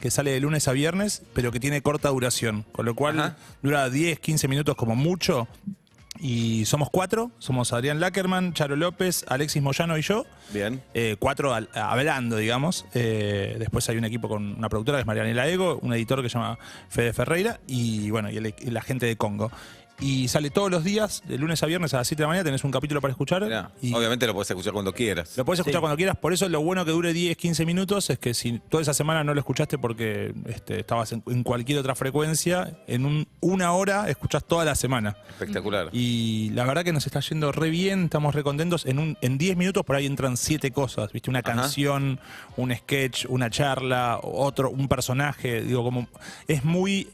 que sale de lunes a viernes, pero que tiene corta duración, con lo cual dura 10, 15 minutos como mucho. Y somos 4, somos Adrián Lackerman, Charo López, Alexis Moyano y yo. Bien. 4 hablando, digamos. Después hay un equipo con una productora que es Marianela Ego, un editor que se llama Fede Ferreira y bueno, y la gente de Congo. Y sale todos los días, de lunes a viernes a las 7 de la mañana, tenés un capítulo para escuchar. Mirá, Y obviamente lo podés escuchar cuando quieras. lo podés escuchar cuando quieras, por eso lo bueno que dure 10, 15 minutos es que si toda esa semana no lo escuchaste porque estabas en cualquier otra frecuencia, en una hora escuchás toda la semana. Espectacular. Y la verdad que nos está yendo re bien, estamos re contentos. En 10 minutos por ahí entran 7 cosas, ¿viste? Una canción, un sketch, una charla, un personaje. Digo, como es muy...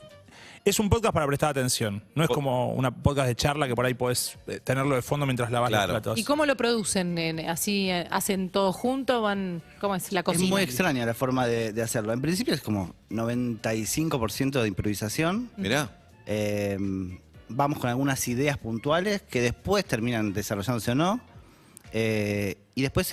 Es un podcast para prestar atención. No es como una podcast de charla que por ahí podés tenerlo de fondo mientras lavas los platos. ¿Y cómo lo producen? ¿Así hacen todo junto? ¿Cómo es la cocina? Es muy extraña la forma de hacerlo. En principio es como 95% de improvisación. Mirá. Vamos con algunas ideas puntuales que después terminan desarrollándose o no. Y después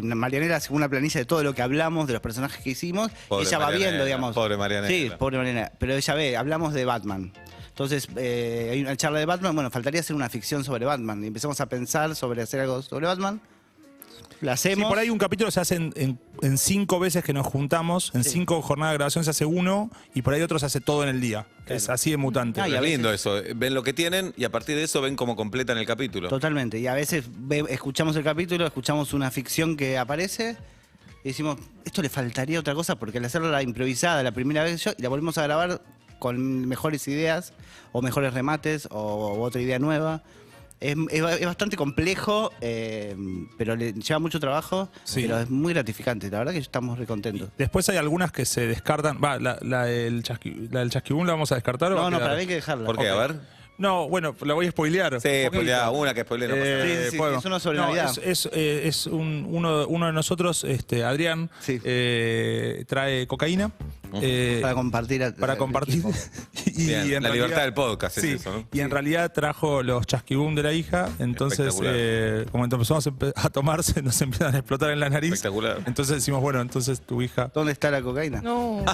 Marianela hace una planilla de todo lo que hablamos, de los personajes que hicimos. Pobre y ella va Marianela, viendo, digamos. pobre Marianela. Sí, pobre Marianela. Pero ella ve, hablamos de Batman. Entonces, hay una charla de Batman. Bueno, faltaría hacer una ficción sobre Batman. Y empezamos a pensar sobre hacer algo sobre Batman. Lo hacemos. Sí, por ahí un capítulo se hace en 5 veces que nos juntamos, en 5 jornadas de grabación se hace uno y por ahí otro se hace todo en el día. Claro. Es así de mutante. Ah, y Es a veces- lindo eso. Ven lo que tienen y a partir de eso ven cómo completan el capítulo. Totalmente. Y a veces escuchamos el capítulo, escuchamos una ficción que aparece y decimos, esto le faltaría otra cosa porque al hacerla improvisada la primera vez y la volvemos a grabar con mejores ideas o mejores remates o otra idea nueva. Es bastante complejo, pero le lleva mucho trabajo, Sí. pero es muy gratificante. La verdad que estamos re contentos. Después hay algunas que se descartan. La del chasquibún la vamos a descartar. ¿O va a No, quedar? para mí hay que dejarla. ¿Por qué? A ver. No, bueno, la voy a spoilear. Sí, spoilea una que spoilea. No pasa nada. Sí, es uno sobre Navidad. Es uno de nosotros, Adrián, Sí. trae cocaína. Para compartir. Para compartir. Y Bien, en la realidad- libertad del podcast es sí, eso, ¿no? y en realidad trajo los chasquibum de la hija, entonces como empezamos a tomarse, nos empiezan a explotar en la nariz. Espectacular. Entonces decimos, bueno, entonces tu hija... ¿Dónde está la cocaína? No.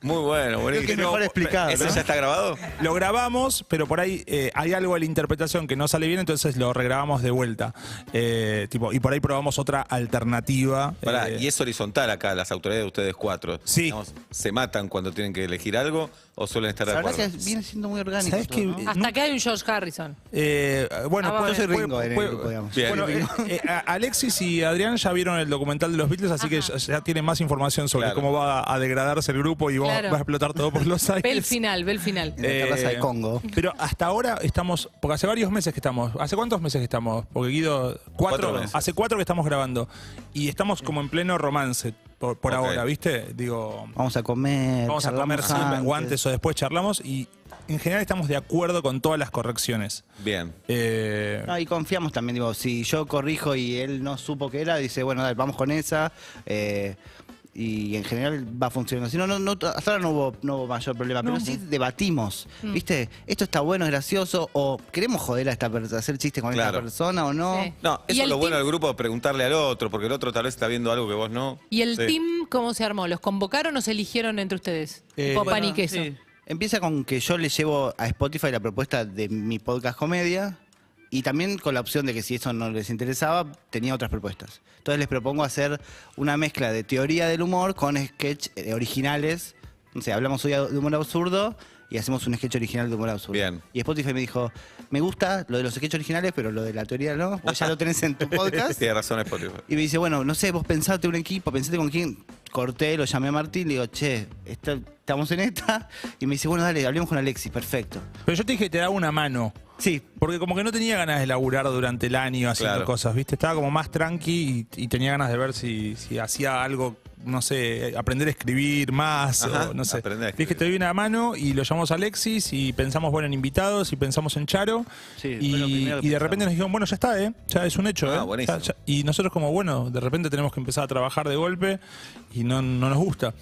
Muy bueno, buenísimo. que es mejor explicado, ¿Ese ¿no? ya está grabado? Lo grabamos, pero por ahí hay algo de la interpretación que no sale bien, entonces lo regrabamos de vuelta. Y por ahí probamos otra alternativa. Pará, y es horizontal acá, las autoridades de ustedes 4. Sí. Digamos, ¿se matan cuando tienen que elegir algo o suelen estar de La verdad acuerdo? que viene siendo muy orgánico. ¿Sabés todo, qué? ¿no? Hasta que hay un George Harrison. Bueno, Yo soy Ringo en el grupo, digamos. Bien. Bueno, Alexis y Adrián ya vieron el documental de los Beatles, así que ya tienen más información sobre Claro. cómo va a degradarse el grupo y va a explotar todo por los aires. Ve el final, ve el final. En la terraza de Congo. Pero hasta ahora estamos, porque hace varios meses que estamos, ¿hace cuántos meses que estamos? Porque Guido, 4 meses. hace 4 que estamos grabando y estamos como en pleno romance por Ok. ahora, ¿viste? Digo, Vamos a comer. vamos a comer charlamos siempre, o antes o después charlamos y en general estamos de acuerdo con todas las correcciones. Bien. No, y confiamos también, digo, si yo corrijo y él no supo qué era, dice, bueno, dale, vamos con esa. Y en general va funcionando. Si no, hasta ahora no hubo mayor problema, pero sí debatimos. ¿Viste? Esto está bueno, es gracioso, o queremos joder a esta persona, hacer chistes con Claro. esta persona o no. Sí. No, ¿Y eso es el lo bueno team? del grupo, preguntarle al otro, porque el otro tal vez está viendo algo que vos no. ¿Y el Sí. team cómo se armó? ¿Los convocaron o se eligieron entre ustedes? Tipo pan y queso. Sí. Empieza con que yo le llevo a Spotify la propuesta de mi podcast comedia y también con la opción de que si eso no les interesaba, tenía otras propuestas. Entonces les propongo hacer una mezcla de teoría del humor con sketch originales. No sé, hablamos hoy de humor absurdo y hacemos un sketch original de humor absurdo. Bien. Y Spotify me dijo, me gusta lo de los sketches originales, pero lo de la teoría no, vos ya lo tenés en tu podcast. Tiene razón Spotify. Y me dice, bueno, no sé, vos pensate un equipo, pensate con quién. Corté, lo llamé a Martín, le digo, che, estamos en esta. Y me dice, bueno, dale, hablemos con Alexis, perfecto. Pero yo te dije que te daba una mano. Sí, Porque como que no tenía ganas de laburar durante el año haciendo Claro. cosas, ¿viste? Estaba como más tranqui y tenía ganas de ver si hacía algo, no sé, aprender a escribir más, Ajá, o no sé. aprender a escribir. Dije, te doy una mano y lo llamamos a Alexis y pensamos, bueno, en invitados y pensamos en Charo. Sí, fue lo primero que y de pensamos. repente nos dijeron, bueno, ya está, ya es un hecho, Ah, buenísimo. Y nosotros como, bueno, de repente tenemos que empezar a trabajar de golpe y no nos gusta.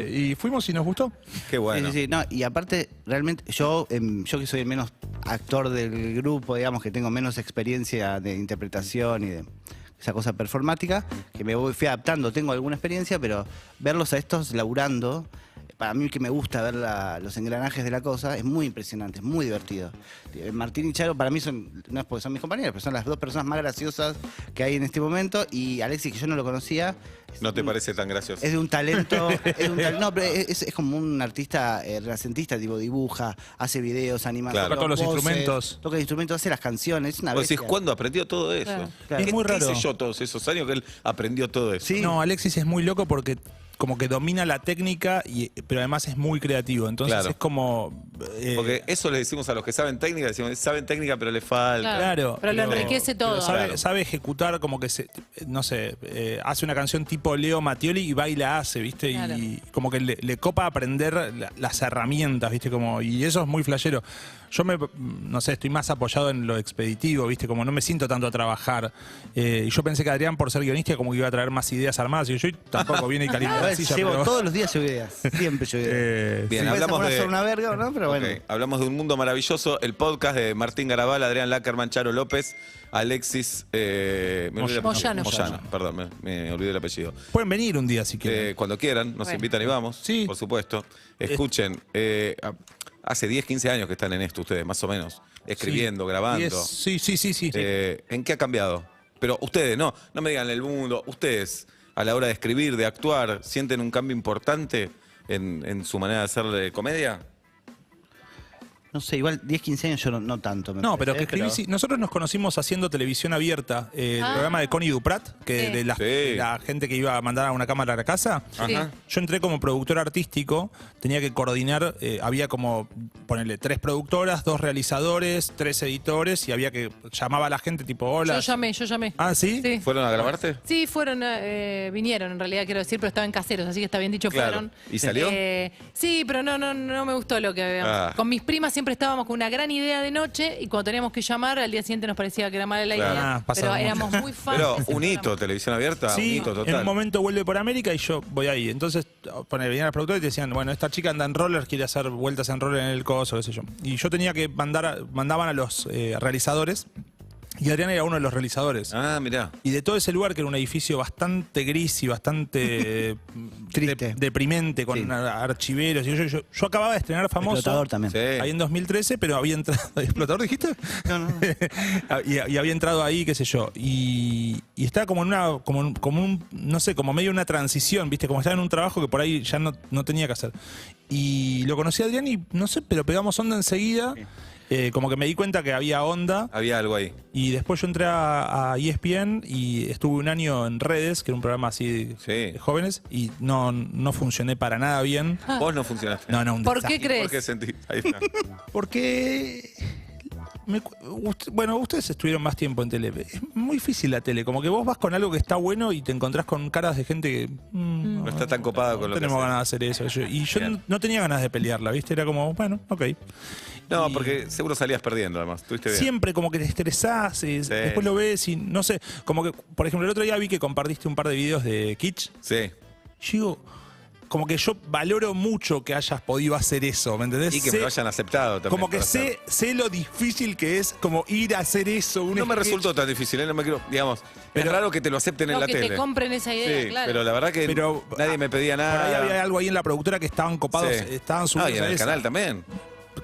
Y fuimos y nos gustó. Qué bueno. sí, sí, sí. No, y aparte, realmente, yo que soy el menos actor del grupo, digamos, que tengo menos experiencia de interpretación y de esa cosa performática, que fui adaptando, tengo alguna experiencia, pero verlos a estos laburando, para mí que me gusta ver los engranajes de la cosa, es muy impresionante, es muy divertido. Martín y Charo para mí no es porque son mis compañeros, pero son las dos personas más graciosas que hay en este momento, y Alexis, que yo no lo conocía. ¿No te parece tan gracioso? Es de un talento, no, pero es como un artista renacentista, tipo dibuja, hace videos, animaciones. Claro. Toca los instrumentos. Toca instrumentos, hace las canciones, es una Vos bestia. decís, ¿cuándo aprendió todo eso? Claro. Claro. ¿Qué, Es muy qué raro. hice yo todos esos años que él aprendió todo eso? Sí. No, Alexis es muy loco porque como que domina la técnica, pero además es muy creativo. Entonces Claro. es como... Porque eso le decimos a los que saben técnica, decimos, saben técnica pero le falta. Claro. Pero lo enriquece todo. Sabe ejecutar como que no sé, hace una canción tipo Leo Mattioli y va y la hace, ¿viste? Claro. Y como que le copa aprender las herramientas, ¿viste? Y eso es muy flashero. Yo no sé, estoy más apoyado en lo expeditivo, ¿viste? Como no me siento tanto a trabajar. Y yo pensé que Adrián, por ser guionista, como que iba a traer más ideas armadas. Y yo tampoco viene y calienta la silla, Llevo pero... todos los días llevo ideas, siempre llevo ideas. Bien, Sí, hablamos puede de... ser una verga, ¿no? Pero bueno. Ok, hablamos de Un Mundo Maravilloso, el podcast de Martín Garabal, Adrián Lackerman, Charo López, Alexis Moyano. Perdón, me olvidé el apellido. Pueden venir un día si quieren. Cuando quieran, nos Bueno. invitan y vamos, Sí. por supuesto. Escuchen, hace 10, 15 años que están en esto ustedes, más o menos, escribiendo, Sí. grabando. Sí. ¿En qué ha cambiado? Pero ustedes, no me digan el mundo, ustedes, a la hora de escribir, de actuar, ¿sienten un cambio importante en su manera de hacer comedia? No sé, igual 10, 15 años yo no tanto. No, pero que escribí, sí. Nosotros nos conocimos haciendo televisión abierta, el programa de Connie Duprat, que Sí. de la gente que iba a mandar a una cámara a la casa. Sí. Ajá. Yo entré como productor artístico, tenía que coordinar, había como, ponerle 3 productoras, 2 realizadores, 3 editores, y había que llamaba a la gente tipo, hola. Yo llamé. Ah, ¿sí? Sí. ¿Fueron a grabarte? Sí, vinieron en realidad, quiero decir, pero estaban caseros, así que está bien dicho, Claro. fueron. ¿Y salió? Sí, pero no me gustó lo que habíamos. Ah. Con mis primas siempre estábamos con una gran idea de noche y cuando teníamos que llamar, al día siguiente nos parecía que era mala la Claro. idea. Ah, pasaba pero mucho. éramos muy fans. Pero de ese un hito, programa. televisión abierta, un Sí, hito total. en un momento vuelve por América y yo voy ahí. Entonces, venían los productores y te decían, bueno, esta chica anda en rollers, quiere hacer vueltas en roller en el coso, qué sé yo. Y yo tenía que mandaban a los realizadores, y Adrián era uno de los realizadores. Ah, mirá. Y de todo ese lugar, que era un edificio bastante gris y bastante Triste. deprimente, con Sí. archiveros. Y yo acababa de estrenar Famoso. Explotador también. Sí. Ahí en 2013, pero había entrado... ¿Explotador dijiste? No. y había entrado ahí, qué sé yo. Y estaba como en no sé, como medio una transición, ¿viste? Como estaba en un trabajo que por ahí ya no tenía que hacer. Y lo conocí a Adrián y no sé, pero pegamos onda enseguida. Como que me di cuenta que había onda. Había algo ahí. Y después yo entré a ESPN y estuve un año en Redes, que era un programa así Sí. de jóvenes, y no funcioné para nada bien. Vos no funcionaste. No, un ¿Por qué desastre. crees? ¿Por qué sentís? Ahí está. Porque... Bueno, ustedes estuvieron más tiempo en tele. Es muy difícil la tele. Como que vos vas con algo que está bueno y te encontrás con caras de gente que... No está tan copada con lo que tenemos hace. ganas de hacer eso. Y yo Bien. no tenía ganas de pelearla, ¿viste? Era como, bueno, ok. No, Y- porque seguro salías perdiendo, además. Estuviste bien. Siempre como que te estresás, después lo ves y no sé, como que, por ejemplo, el otro día vi que compartiste un par de videos de Kitsch. Sí. Yo digo, como que yo valoro mucho que hayas podido hacer eso, ¿me entendés? Y que me lo hayan aceptado también. como que para hacer. sé lo difícil que es como ir a hacer eso. No me resultó tan difícil, no me quiero, digamos, Pero- es raro que te lo acepten en No, la que tele. te compren esa idea, Sí, claro. pero la verdad que Pero, nadie me pedía Por nada. ahí había algo ahí en la productora que estaban copados, Sí. estaban Ah, subidos y en a el esa. canal también.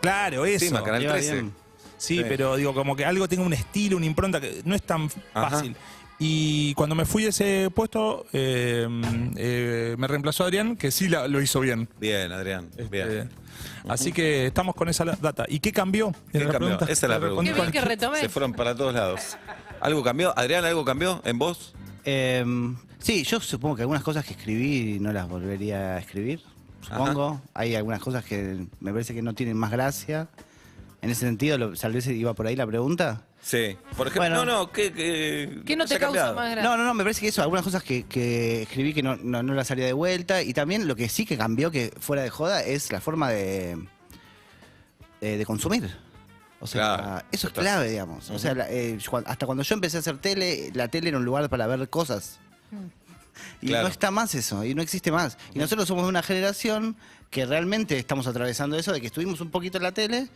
Claro, eso. Sí, Canal Lleva 13. bien. Sí, Sí. pero digo, como que algo tenga un estilo, una impronta que no es tan Ajá. fácil. Y cuando me fui de ese puesto, me reemplazó Adrián, que sí lo hizo bien. Bien, Adrián. Bien. Así que estamos con esa data. ¿Y qué cambió? ¿Qué Era la cambió? pregunta. Esa es la pregunta. Qué bien que retomé. Se fueron para todos lados. ¿Algo cambió? Adrián, ¿algo cambió en vos? Sí, yo supongo que algunas cosas que escribí no las volvería a escribir. Supongo. Hay algunas cosas que me parece que no tienen más gracia. En ese sentido, tal vez iba por ahí la pregunta. Sí. Por ejemplo, Bueno. ¿Qué no te haya causa cambiado? más gracia? No, me parece que eso, algunas cosas que escribí que no las haría de vuelta. Y también lo que sí que cambió, que fuera de joda, es la forma de consumir. O sea, Claro, eso es total. clave, digamos. O sea, hasta cuando yo empecé a hacer tele, la tele era un lugar para ver cosas. Y Claro. no está más eso, y no existe más. Y nosotros somos de una generación que realmente estamos atravesando eso, de que estuvimos un poquito en la tele,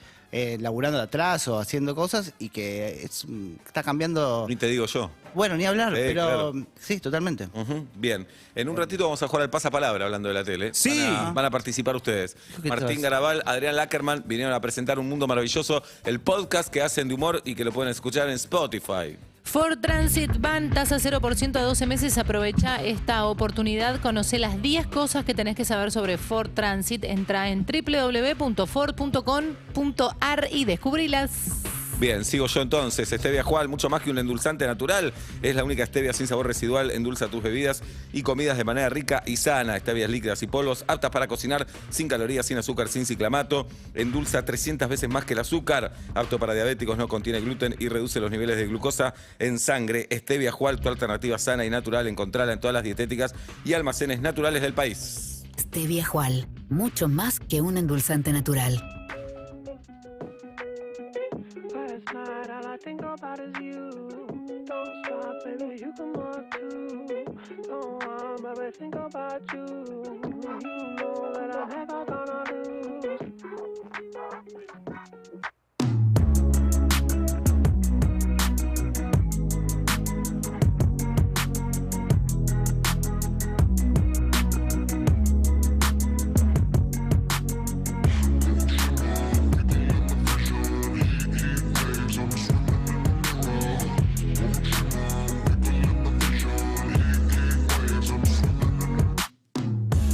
laburando de atrás o haciendo cosas, y que está cambiando. Ni te digo yo. Bueno, ni hablar, pero claro. sí, totalmente. Ujú, bien. En un ratito vamos a jugar al pasapalabra hablando de la tele. Sí. Van a participar ustedes. ¿Qué Martín tal? Garabal, Adrián Lackerman vinieron a presentar Un Mundo Maravilloso, el podcast que hacen de humor y que lo pueden escuchar en Spotify. Ford Transit Van, tasa 0% a 12 meses. Aprovecha esta oportunidad. Conoce las 10 cosas que tenés que saber sobre Ford Transit. Entra en www.ford.com.ar y descubrilas. Bien, sigo yo entonces. Stevia Jual, mucho más que un endulzante natural. Es la única stevia sin sabor residual. Endulza tus bebidas y comidas de manera rica y sana. Stevias líquidas y polvos, aptas para cocinar, sin calorías, sin azúcar, sin ciclamato. Endulza 300 veces más que el azúcar. Apto para diabéticos, no contiene gluten y reduce los niveles de glucosa en sangre. Stevia Jual, tu alternativa sana y natural. Encontrala en todas las dietéticas y almacenes naturales del país. Stevia Jual, mucho más que un endulzante natural. Last night, all I think about is you. Don't stop, baby, you come on too. Don't want, baby, think about you. You know that I'm never gonna lose.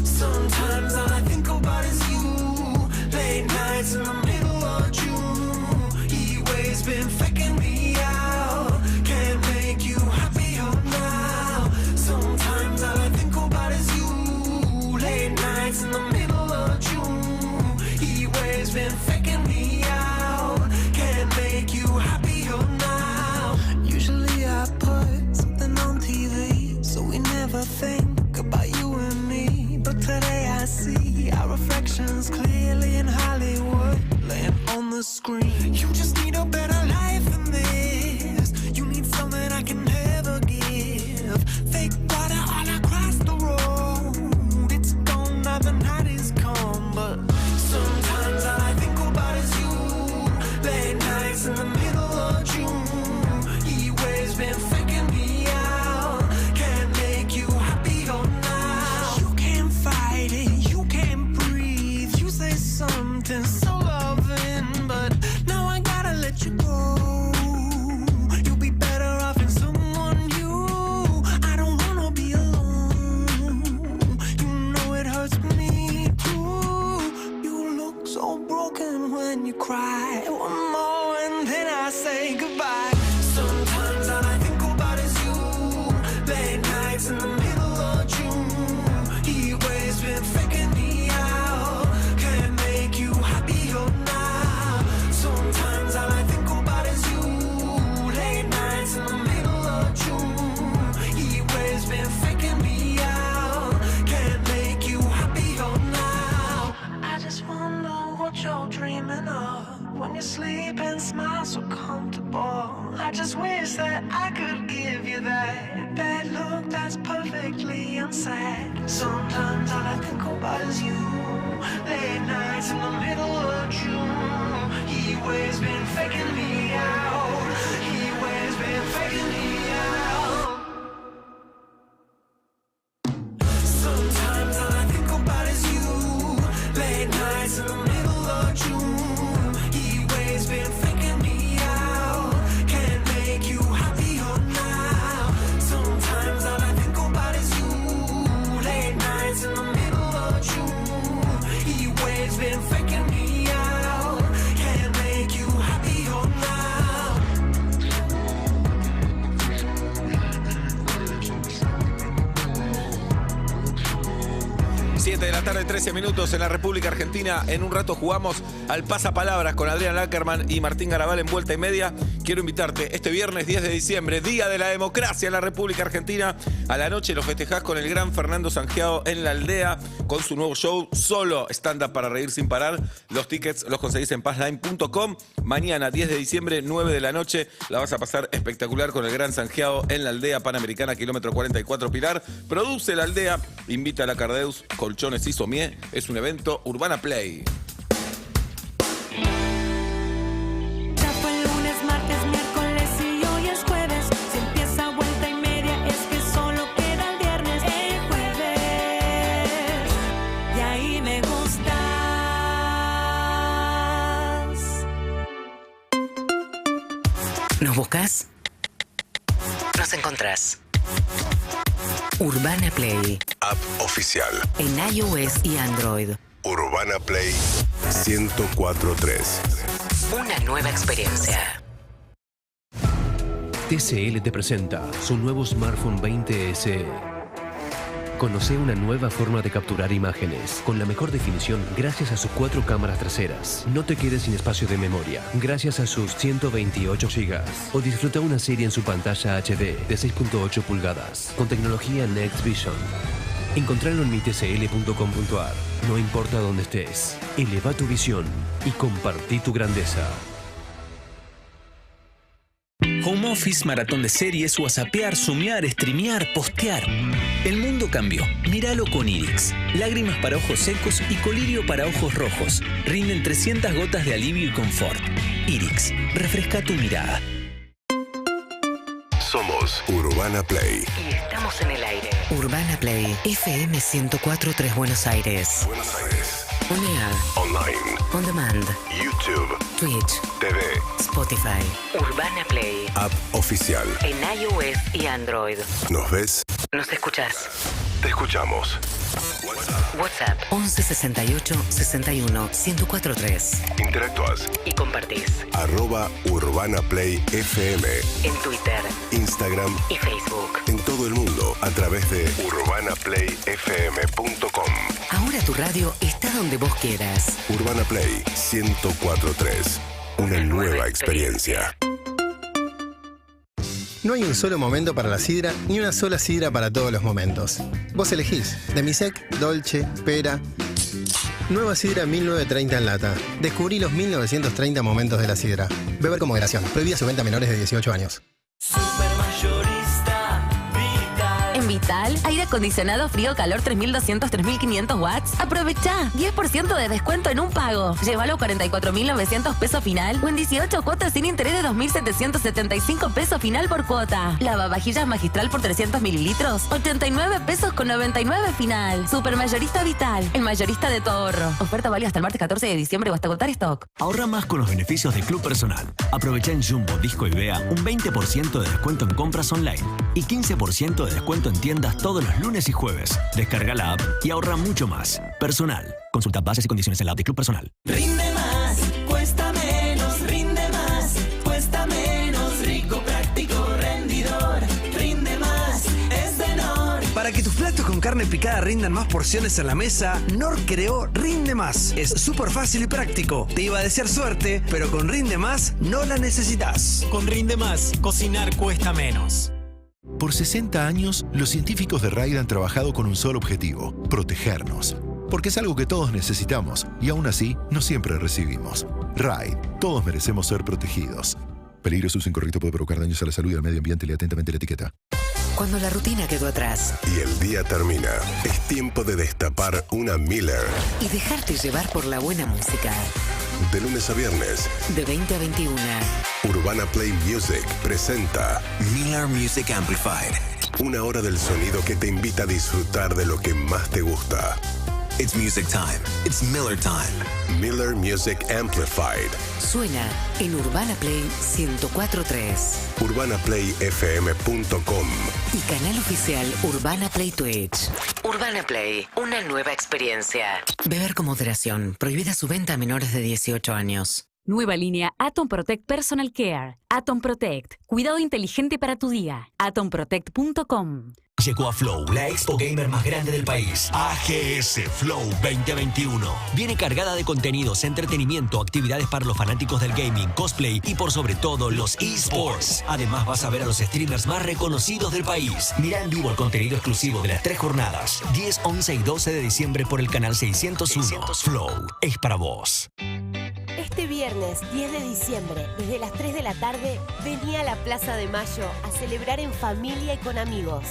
Sometimes all I think about is you. Late nights in the middle of June. He waves been faking me out. Can't make you happier now. Sometimes all I think about is you. Late nights in the middle of June. He waves been faking me out. Can't make you happier now. Usually I put something on TV, so we never think about you and me. But today I see our reflections clearly in Hollywood, laying on the screen. You just need a better life than this. You need something I can never give. Fake water all across the road. It's gone now, the night is come. But sometimes all I think about is you. Late nights in the middle of June. He waves been faking me out. Can't make you happier now. You can't fight it, you can't breathe. You say something so loving, but now I gotta let you go. You'll be better off in someone new. I don't wanna be alone. You know it hurts me too. You look so broken when you cry. One more and then I say goodbye. Sometimes all I think about is you. Late nights in the middle of June. He waves been faking me out. Can't make you happier now. Sometimes all I think about is you. Late nights in the middle of June. He waves been faking me out. Can't make you happier now. I just wonder what you're dreaming of. When you sleep and smile so comfortable. I just wish that I could give you that bad look that's perfectly unsaid. Sometimes all I think about is you. Late nights in the middle of June. He waves been faking me out. He waves been faking me out. Sometimes all I think about is you. Late nights in the middle of June. He waves been faking me out. Can't make you happier now. Sometimes all I think about is you. Late nights in the middle of June. He waves been faking me out. Can't make you happier now. 7 de la tarde, 13 minutos en la República Argentina. En un rato jugamos al pasapalabras con Adrián Ackerman y Martín Garabal en Vuelta y Media. Quiero invitarte este viernes 10 de diciembre, Día de la Democracia en la República Argentina. A la noche lo festejás con el gran Fernando Sangiao en La Aldea con su nuevo show Solo, stand-up para reír sin parar. Los tickets los conseguís en passline.com. Mañana 10 de diciembre, 9 de la noche, la vas a pasar espectacular con el gran Sangiao en La Aldea Panamericana, kilómetro 44 Pilar. Produce La Aldea, invita a la Cardeus, Colchones y Somier. Es un evento Urbana Play. Ya fue lunes, martes, miércoles y hoy es jueves. Si empieza Vuelta y Media es que solo queda el viernes. El jueves, y ahí me gustas. ¿Nos buscas? Nos encontrás. Urbana Play. App oficial. En iOS y Android. Urbana Play 104.3. Una nueva experiencia. TCL te presenta su nuevo smartphone 20 SE. Conoce una nueva forma de capturar imágenes, con la mejor definición gracias a sus 4 cámaras traseras. No te quedes sin espacio de memoria, gracias a sus 128 GB. O disfruta una serie en su pantalla HD de 6.8 pulgadas, con tecnología Next Vision. Encontralo en mitcl.com.ar. No importa dónde estés, eleva tu visión y compartí tu grandeza. Home Office, maratón de series, whatsappear, zoomear, streamear, postear. El mundo cambió. Míralo con Irix. Lágrimas para ojos secos y colirio para ojos rojos. Rinden 300 gotas de alivio y confort. Irix, refresca tu mirada. Somos Urbana Play. Y estamos en el aire. Urbana Play, FM 104.3 Buenos Aires. Buenos Aires. On air, Online. on demand, YouTube. Twitch, TV. Spotify. Urbana Play. App oficial. En iOS y Android. ¿Nos ves? ¿Nos escuchás? Te escuchamos. WhatsApp 11 68 61 1043. Interactúas. Y compartís. @Urbana Play FM. En Twitter, Instagram. y Facebook. En todo el mundo a través de urbanaplayfm.com. Ahora tu radio está donde vos quieras. Urbana Play 104.3. Una nueva experiencia. No hay un solo momento para la sidra, ni una sola sidra para todos los momentos. Vos elegís Demisec, Dolce, Pera. Nueva sidra 1930 en lata. Descubrí los 1930 momentos de la sidra. Beber con moderación. Prohibida su venta a menores de 18 años. En Vital, aire acondicionado frío-calor 3200-3500 watts. Aprovecha 10% de descuento en un pago. Llévalo a 44.900 pesos final o en 18 cuotas sin interés de 2.775 pesos final por cuota. Lavavajillas magistral por 300 mililitros, 89 pesos con 99 final. Supermayorista Vital, el mayorista de tu ahorro. Oferta válida hasta el martes 14 de diciembre o hasta agotar stock. Ahorra más con los beneficios de Club Personal. Aprovecha en Jumbo, Disco y Bea un 20% de descuento en compras online y 15% de descuento en tiendas todos los lunes y jueves. Descarga la app y ahorra mucho más. Personal. Consulta bases y condiciones en la app de Club Personal. Rinde más, cuesta menos, rinde más, cuesta menos, rico, práctico, rendidor, rinde más, es de Nor. Para que tus platos con carne picada rindan más porciones en la mesa, Nor creó Rinde Más. Es súper fácil y práctico. Te iba a desear suerte, pero con Rinde Más no la necesitas. Con Rinde Más, cocinar cuesta menos. Por 60 años, los científicos de RAID han trabajado con un solo objetivo: protegernos. Porque es algo que todos necesitamos y aún así no siempre recibimos. RAID, todos merecemos ser protegidos. Peligro, uso incorrecto puede provocar daños a la salud y al medio ambiente. Lee atentamente la etiqueta. Cuando la rutina quedó atrás Y el día termina. Es tiempo de destapar una Miller. y dejarte llevar por la buena música. De lunes a viernes, De 20 a 21. Urbana Play Music presenta Miller Music Amplified. una hora del sonido que te invita a disfrutar de lo que más te gusta. It's music time. It's Miller time. Miller Music Amplified. Suena en Urbana Play 104.3. UrbanaPlayFM.com. Y canal oficial Urbana Play Twitch. Urbana Play, una nueva experiencia. Beber con moderación. Prohibida su venta a menores de 18 años. Nueva línea Atom Protect Personal Care. Atom Protect. Cuidado inteligente para tu día. atomprotect.com. Llegó a Flow, la expo gamer más grande del país. AGS Flow 2021. Viene cargada de contenidos, entretenimiento, actividades para los fanáticos del gaming, cosplay y por sobre todo los eSports. Además vas a ver a los streamers más reconocidos del país. Mirá en vivo el contenido exclusivo de las 3 jornadas. 10, 11 y 12 de diciembre por el canal 601. Flow es para vos. Este viernes 10 de diciembre, desde las 3 de la tarde, vení a la Plaza de Mayo a celebrar en familia y con amigos.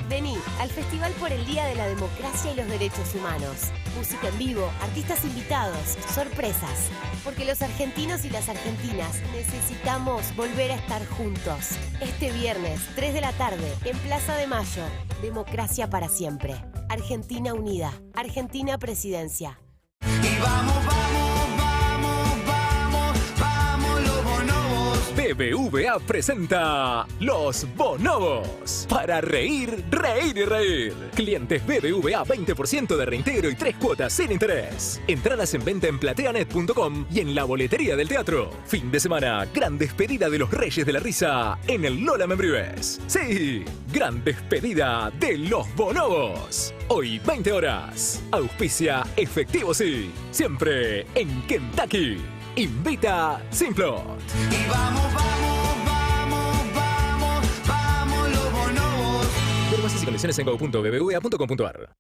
Vení al Festival por el Día de la Democracia y los Derechos Humanos. Música en vivo, artistas invitados, sorpresas. Porque los argentinos y las argentinas necesitamos volver a estar juntos. Este viernes, 3 de la tarde, en Plaza de Mayo. Democracia para siempre. Argentina unida. Argentina presidencia. Y vamos, vamos, vamos, vamos, vamos los bonobos. BBVA presenta Los Bonobos. Para reír, reír y reír. Clientes BBVA 20% de reintegro y 3 cuotas sin interés. Entradas en venta en plateanet.com y en la boletería del teatro. Fin de semana, gran despedida de los Reyes de la Risa en el Lola Membrives. Sí, gran despedida de Los Bonobos. Hoy 20 horas. Auspicia Efectivo Sí. Siempre en Kentucky. Invita Simplot. Y vamos, vamos, vamos, vamos, vamos los bonobos. Ver bases y condiciones en go.bbva.com.ar.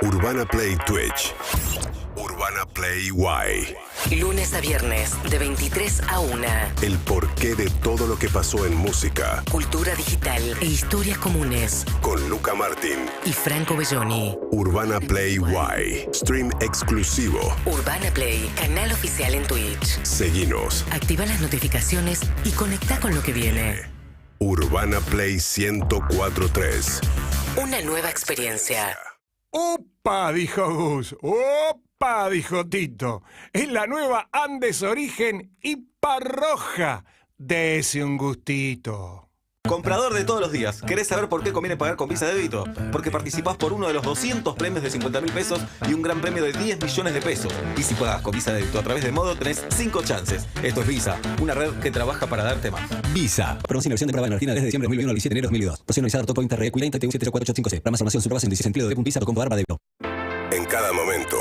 Urbana Play Twitch. Urbana Play Y. Lunes a viernes, de 23 a 1. El porqué de todo lo que pasó en música. Cultura digital e historias comunes. Con Luca Martín y Franco Belloni. Urbana Play Y. Stream exclusivo. Urbana Play, canal oficial en Twitch. Seguinos. Activa las notificaciones y conecta con lo que viene. Urbana Play 104.3. Una nueva experiencia. ¡Opa! Dijo Gus. ¡Opa! Dijo Tito. Es la nueva Andes Origen Hiparroja. Dese un gustito. Comprador de todos los días, ¿querés saber por qué conviene pagar con Visa Débito? Porque participás por uno de los 200 premios de 50.000 pesos y un gran premio de 10 millones de pesos. Y si pagas con Visa Débito a través de Modo, tenés 5 chances. Esto es Visa, una red que trabaja para darte más. Visa. Promoción inversión temporada en Argentina desde diciembre de 2021 al 17 de enero de 2022. Personalizada Top Point RE Cuidante TU70485C. Para más información sobre base en 16 empleo de .visa.com.ar débito. En cada momento.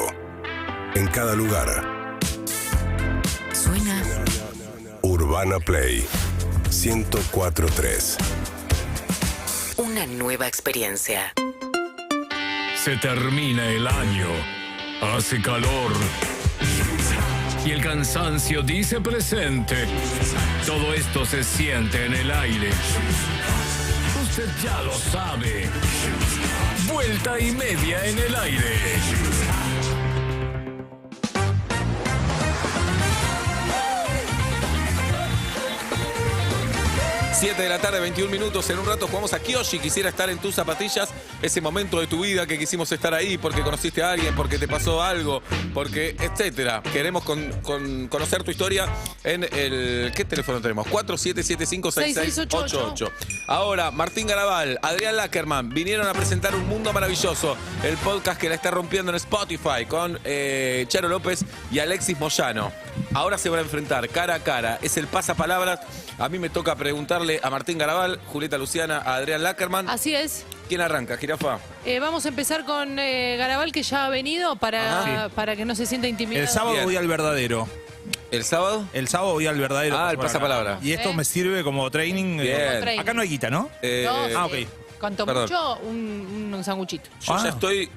En cada lugar. Suena Urbana Play 104.3. una nueva experiencia. Se termina el año, hace calor y el cansancio dice presente. Todo esto se siente en el aire. Usted ya lo sabe. Vuelta y media en el aire. 7 de la tarde, 21 minutos. En un rato jugamos a Kyoshi. Quisiera estar en tus zapatillas. Ese momento de tu vida que quisimos estar ahí porque conociste a alguien, porque te pasó algo, porque etcétera. Queremos conocer tu historia en el... ¿Qué teléfono tenemos? 47756688. Ahora, Martín Garabal, Adrián Lackerman vinieron a presentar Un Mundo Maravilloso, el podcast que la está rompiendo en Spotify con Charo López y Alexis Moyano. Ahora se van a enfrentar cara a cara. Es el pasapalabras. A mí me toca preguntarle a Martín Garabal, Julieta Luciana, a Adrián Lackerman. Así es. ¿Quién arranca, Jirafa? Vamos a empezar con Garabal, que ya ha venido para que no se sienta intimidado. El sábado voy al verdadero. ¿El sábado? El sábado voy al verdadero. Ah, el pasapalabra. Y esto me sirve como training. Bien. Acá no hay guita, ¿no? No, ok. Cuanto Perdón. mucho, un sanguchito. Yo ya estoy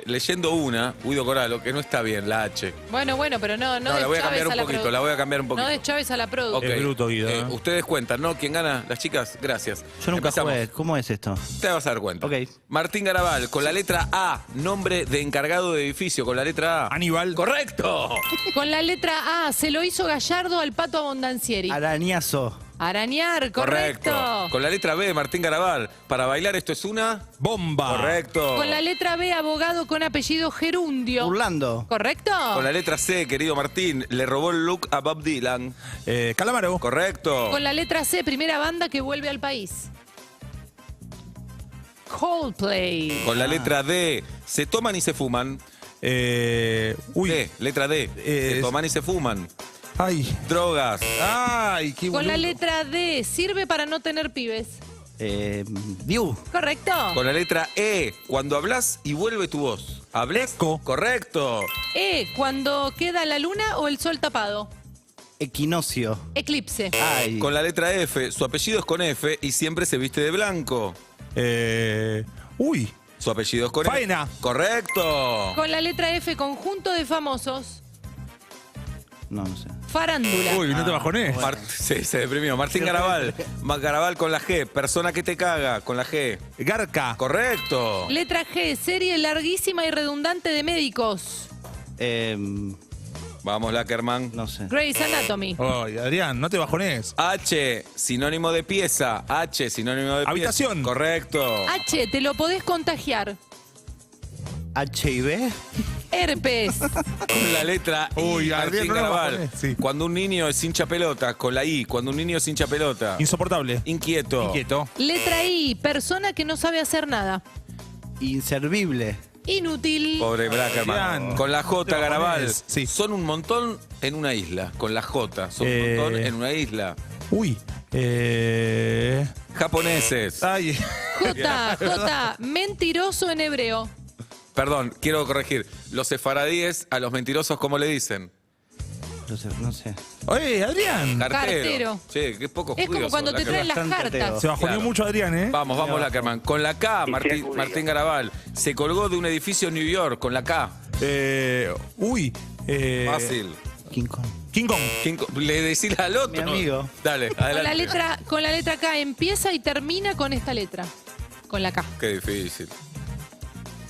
leyendo una, Guido Coralo, que no está bien, la H. Bueno, pero no la voy a cambiar un poquito, la voy a cambiar un poquito. No deschaves a la produ. Ok. Es bruto, Guido. Ustedes cuentan, ¿no? ¿Quién gana? Las chicas, gracias. Yo nunca Empezamos. jugué. ¿Cómo es esto? Te vas a dar cuenta. Ok. Martín Garabal, con la letra A, nombre de encargado de edificio, con la letra A. Aníbal. ¡Correcto! Con la letra A, se lo hizo Gallardo al Pato Abondancieri. Arañazo. Arañar, correcto. Con la letra B, Martín Garabal, para bailar esto es una... Bomba. Correcto. Con la letra B, abogado con apellido Gerundio. Burlando. ¿Correcto? Con la letra C, querido Martín, le robó el look a Bob Dylan. Calamaro. Correcto. Con la letra C, primera banda que vuelve al país. Coldplay. Con la letra D, se toman y se fuman. D, letra D, se toman y se fuman. Ay. Drogas. Ay, qué Con la boludo. letra D, sirve para no tener pibes. View. ¿Correcto? Con la letra E, cuando hablas y vuelve tu voz. ¿Hables? Correcto. E, cuando queda la luna o el sol tapado. Equinoccio. Eclipse. Con la letra F, su apellido es con F y siempre se viste de blanco. Uy. Su apellido es con Faena. F. Correcto. Con la letra F, conjunto de famosos. No sé. Farándula. Uy, no te bajonés. Sí, se deprimió. Martín Garabal. Garabal con la G. Persona que te caga con la G. Garca. Correcto. Letra G, serie larguísima y redundante de médicos. Vamos, Lackerman. No sé. Grey's Anatomy. Ay, Adrián, no te bajonés. H, sinónimo de pieza. H, sinónimo de Habitación. pieza. Correcto. H, te lo podés contagiar. HIV. Herpes. Con la letra I, Uy, Martín Adrián, no lo Garabal. bajonés, sí. Cuando un niño es hincha pelota, con la I. Cuando un niño es hincha pelota. Insoportable. Inquieto. Inquieto. Letra I, persona que no sabe hacer nada. Inservible. Inútil. Pobre Brackerman. Adrián. Con la J, te Garabal. bajonés. Sí. Son un montón en una isla. Con la J. Son un montón en una isla. Uy. Japoneses. Ay. J, mentiroso en hebreo. Perdón, quiero corregir. Los sefaradíes a los mentirosos, ¿cómo le dicen? No sé. Oye, Adrián. Cartero. Che, qué poco Es como cuando te traen las cartas. Se bajoneó Claro. mucho Adrián, ¿eh? Vamos, Lackerman. Con la K, Martín Garabal. Se colgó de un edificio en New York, con la K. Uy. Fácil. King Kong. King Kong. Le decís al otro. Mi amigo. Dale, Con adelante. la letra K empieza y termina con esta letra. Con la K. Qué difícil.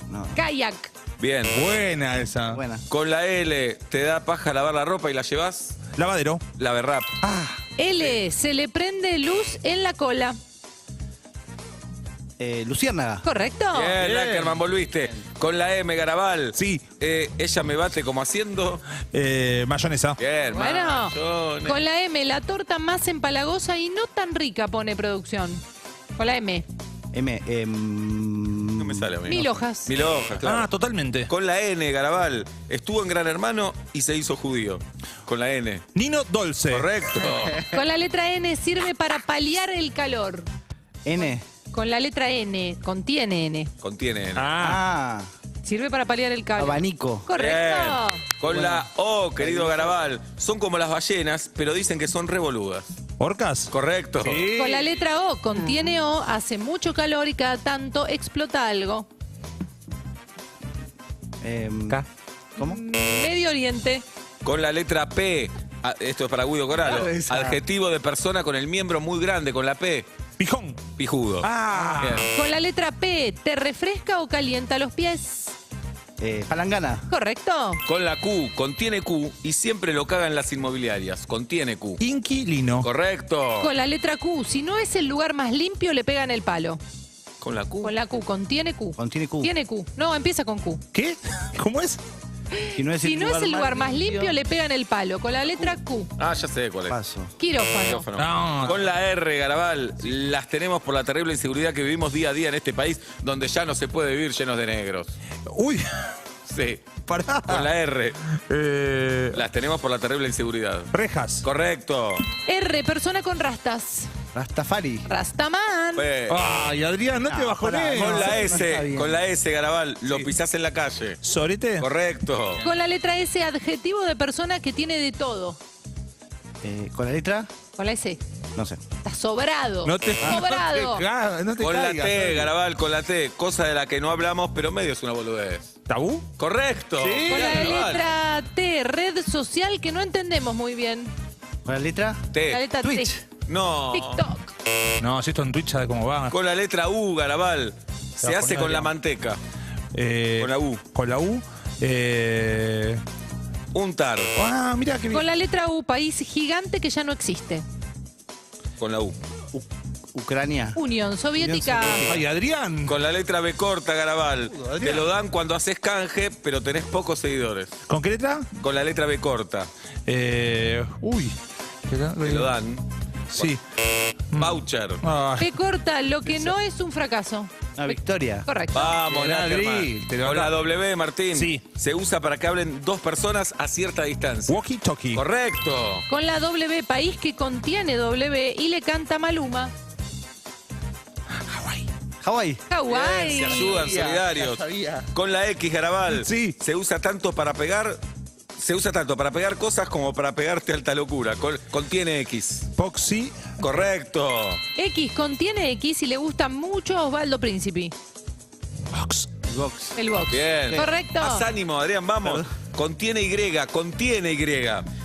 No. Kayak. Bien. Buena esa. Buena. Con la L, ¿te da paja lavar la ropa y la llevas? Lavadero. Laverrap. L, se le prende luz en la cola. Luciérnaga. ¿Correcto? Bien, Lackerman, volviste. Con la M, Garabal. Sí. Ella me bate como haciendo. Mayonesa. Bien, Bueno, mayones. con la M, la torta más empalagosa y no tan rica, pone producción. Con la M. No me sale a mí. 1000 hojas. 1000 hojas, claro. Ah, totalmente. Con la N, Garabal. Estuvo en Gran Hermano y se hizo judío. Con la N. Nino Dolce. Correcto. Con la letra N sirve para paliar el calor. N. Con la letra N, contiene N. Contiene N. Ah. Sirve para paliar el calor. Abanico. Correcto. Bien. Con la O, querido Garabal. Son como las ballenas, pero dicen que son revoludas. ¿Orcas? Correcto. Sí. Con la letra O, contiene O, hace mucho calor y cada tanto explota algo. ¿Cómo? Medio Oriente. Con la letra P. Esto es para Guido Coralo. Claro, esa. Adjetivo de persona con el miembro muy grande, con la P. Pijón. Pijudo. Bien. Con la letra P, ¿te refresca o calienta los pies? Palangana. ¿Correcto? Con la Q, contiene Q y siempre lo cagan las inmobiliarias. Contiene Q. Inquilino. Correcto. Con la letra Q, si no es el lugar más limpio, le pegan el palo. Con la Q. Con la Q, contiene Q. Contiene Q. Tiene Q. No, empieza con Q. ¿Qué? ¿Cómo es? Si no es Si no es el lugar más limpio, le pegan el palo. Con la letra Q. Ah, ya sé cuál es. Paso. Quirófano. Quirófano. No. Con la R, Garabal, las tenemos por la terrible inseguridad que vivimos día a día en este país, donde ya no se puede vivir llenos de negros. Uy. Sí. Pará. Con la R. Las tenemos por la terrible inseguridad. Rejas. Correcto. R, persona con rastas. Rastafari. Rastaman. Ay, Adrián, no te bajonés. Con la no S, está bien. con la S, Garabal, lo pisás en la calle. ¿Sorete? Correcto. Con la letra S, adjetivo de persona que tiene de todo. ¿Con la letra? Con la S. No sé. Está sobrado. No te, sobrado. no te Con la caigas, T, Adrián. Garabal, con la T, cosa de la que no hablamos, pero medio es una boludez. ¿Tabú? Correcto. Sí. Con la Garabal. letra T, red social que no entendemos muy bien. ¿Con la letra? T. La letra Twitch. T. No. TikTok. No, si esto en Twitch sabe cómo va. Con la letra U, Garabal. Se va a hace poner con la Adrián. manteca. Con la U. Con la U. Untar. Ah, mira que Con la letra U, país gigante que ya no existe. Con la U. Ucrania. Unión Soviética. Ay, Adrián. Con la letra B corta, Garabal. Adrián. Te lo dan cuando haces canje, pero tenés pocos seguidores. ¿Con qué letra? Con la letra B corta. Uy. Te lo dan. Sí. Voucher. Ah, P corta, lo que no es un fracaso. Una victoria. Correcto. Vamos, Adri, Lackerman. te lo Con la acabo. W, Martín. Sí. Se usa para que hablen dos personas a cierta distancia. Walkie talkie. Correcto. Con la W, país que contiene W y le canta Maluma. Hawái. Hawái. Bien, se ayudan, solidarios. Con la X, Garabal. Sí. Se usa tanto para pegar cosas como para pegarte a alta locura. Contiene X. Poxy. Correcto. X contiene X y le gusta mucho a Osvaldo Príncipe. Box. Box. El box. Bien. Correcto. Más ánimo, Adrián, vamos. Contiene Y.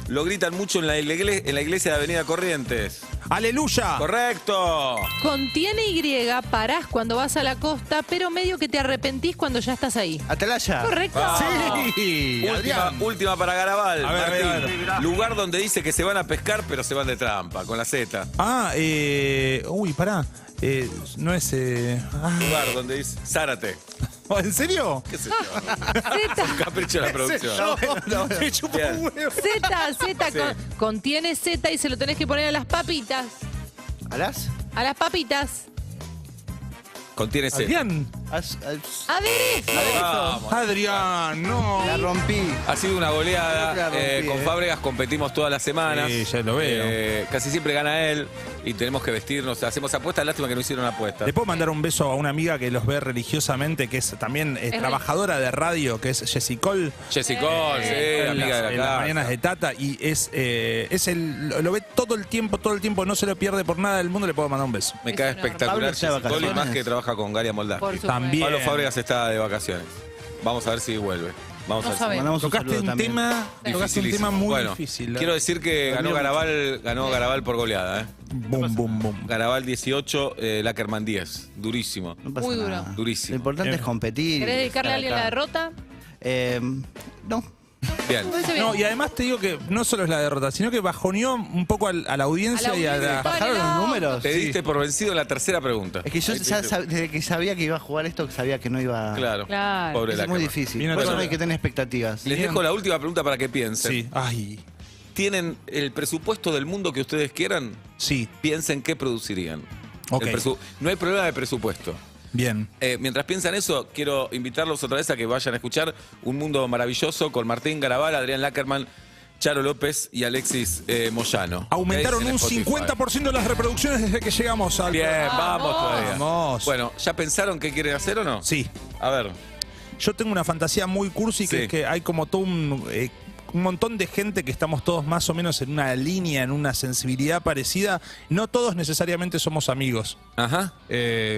Lo gritan mucho en la iglesia de Avenida Corrientes. ¡Aleluya! Correcto. Contiene Y, parás cuando vas a la costa, pero medio que te arrepentís cuando ya estás ahí. Atalaya. Correcto. Vamos. Sí, Última para Garabal. A ver, Martín. a ver. Lugar donde dice que se van a pescar, pero se van de trampa, con la Z. Uy, pará. No es... Lugar donde dice Zárate. ¿En serio? ¿Qué sé yo? Un capricho de la producción. Me chupa Bien. un huevo. Z, Sí. contiene Z y se lo tenés que poner a las papitas. ¿A las? A las papitas. Contiene C. Adrián. Aderezo. Vamos. Adrián, no. La rompí. Ha sido una goleada. La rompí, Con Fábregas competimos todas las semanas. Sí, ya lo veo. Casi siempre gana él y tenemos que vestirnos. Hacemos apuestas. Lástima que no hicieron apuestas. Le puedo mandar un beso a una amiga que los ve religiosamente, que es también trabajadora de radio, que es Jessie Cole. Jessie Cole, sí, amiga de En la las casa. mañanas de Tata. Y lo ve todo el tiempo, no se lo pierde por nada del mundo, le puedo mandar un beso. Me cae enorme. espectacular Pablo está de Jessie Cole y vacaciones. más que trabaja con Galia Moldavsky. Por supuesto. También. Pablo Fábregas está de vacaciones. Vamos a ver si vuelve. Vamos No a ver si sabemos. Mandamos un Tocaste saludo un también. tema, Dificilísimo. muy Bueno, difícil. Quiero decir que ganó Garabal por goleada. Boom, boom, boom. Garabal 18, Lackerman 10. Durísimo. No pasa Muy duro. nada. Lo Durísimo. importante es competir. ¿Querés dedicarle a alguien la derrota? No. Bien. Me parece bien. No, y además te digo que no solo es la derrota, sino que bajoneó un poco a la audiencia y a la... ¿Bajaron los números? Te diste por vencido en la tercera pregunta. Es que yo Ahí ya te- desde que sabía que iba a jugar esto, sabía que no iba... Claro. Claro. Pobre Es Lackerman. muy difícil. Bien, Por eso no bueno. hay que tener expectativas. Les dejo la última pregunta para que piensen. Sí, ay, ¿Tienen el presupuesto del mundo que ustedes quieran? sí, Piensen qué producirían. Ok. No hay problema de presupuesto. bien. Mientras piensan eso, quiero invitarlos otra vez a que vayan a escuchar Un Mundo Maravilloso con Martín Garabal, Adrián Lackerman, Charo López y Alexis Moyano. Aumentaron En un Spotify. 50% las reproducciones desde que llegamos al... Bien, vamos todavía. Vamos. Bueno, ¿ya pensaron qué quieren hacer o no? Sí. A ver. Yo tengo una fantasía muy cursi, que Sí. es que hay como todo un montón de gente que estamos todos más o menos en una línea, en una sensibilidad parecida. No todos necesariamente somos amigos. Ajá.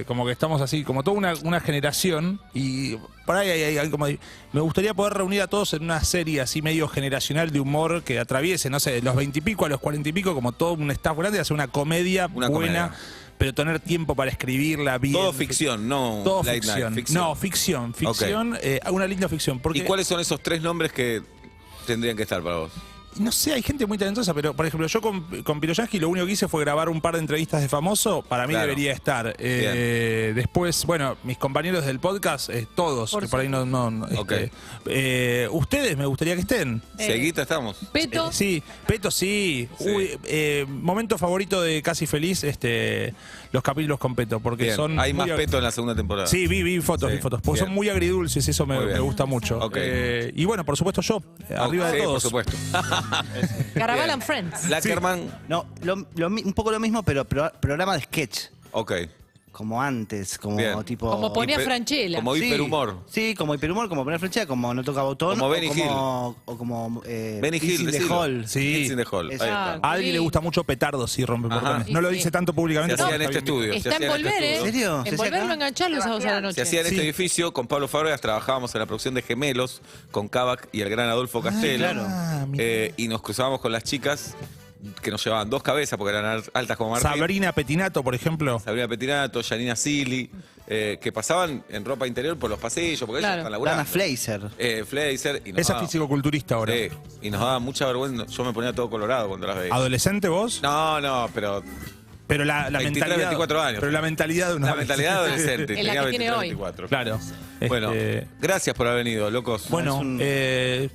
Como que estamos así, como toda una generación. Y por ahí hay como... Me gustaría poder reunir a todos en una serie así medio generacional de humor que atraviese, no sé, de los 20 y pico a los 40 y pico, como todo un staff grande, hacer una comedia Una buena. comedia. Pero tener tiempo para escribirla bien. Todo ficción, no Todo late ficción. night, No, ficción. Ficción, una linda ficción. Porque, ¿Y cuáles son esos tres nombres que tendrían que estar para vos? no sé, hay gente muy talentosa, pero por ejemplo, yo con Piroyansky lo único que hice fue grabar un par de entrevistas de famoso. Para mí Claro. debería estar. Bien. Después, bueno, mis compañeros del podcast, todos, Por que por ahí no. Ok. Ustedes me gustaría que estén. ¿Seguita estamos? Peto. Sí, Peto sí. Sí. Uy, momento favorito de Casi Feliz, los capítulos con Peto, porque Bien. son. Hay muy más peto en la segunda temporada. Sí, vi fotos, Sí. porque Bien. son muy agridulces, eso Muy me bien. gusta mucho. Ok. Y bueno, por supuesto yo, arriba Sí, de todos. por supuesto. Garabal Bien. and Friends. Lackerman. No, un poco lo mismo, pero programa de sketch. Ok. Como antes, como Bien. tipo... Como ponía Franchella. Como Sí, hiperhumor. Sí, como hiperhumor, como poner flecha, como no toca botón. Como Benny o como Benny Kids Hill, in the decilo. Hall. Sí. Kids in the Hall. Ahí está. A Adri le gusta mucho petardo, sí, rompe Ajá. portones. No lo Sí, dice sí. tanto públicamente. Se hacía pero en este está bien. estudio. Está se en hacía este Volver, ¿eh? estudio. ¿En serio? ¿Se En hacía Volver acá? lo enganchás los sábados a la noche. Se hacía en Sí. este edificio con Pablo Fábregas, trabajábamos en la producción de Gemelos con Kavak y el gran Adolfo Castelo. claro. Mirá. Y nos cruzábamos con las chicas que nos llevaban dos cabezas porque eran altas como Martín. Sabrina Petinato, por ejemplo. Sabrina Petinato, Janina Silly, que pasaban en ropa interior por los pasillos porque ellos Claro. están laburando. Dana Fleiser. Fleiser. Y nos Esa daba- fisicoculturista ahora. Sí, y nos daba mucha vergüenza. Yo me ponía todo colorado cuando las veía. ¿Adolescente vos? No, pero Pero la 23, mentalidad, 24 años. Pero la mentalidad de una La mentalidad adolescente. Es la tenía que tiene 23, hoy. 24. Claro. Bueno, gracias por haber venido, locos. Bueno,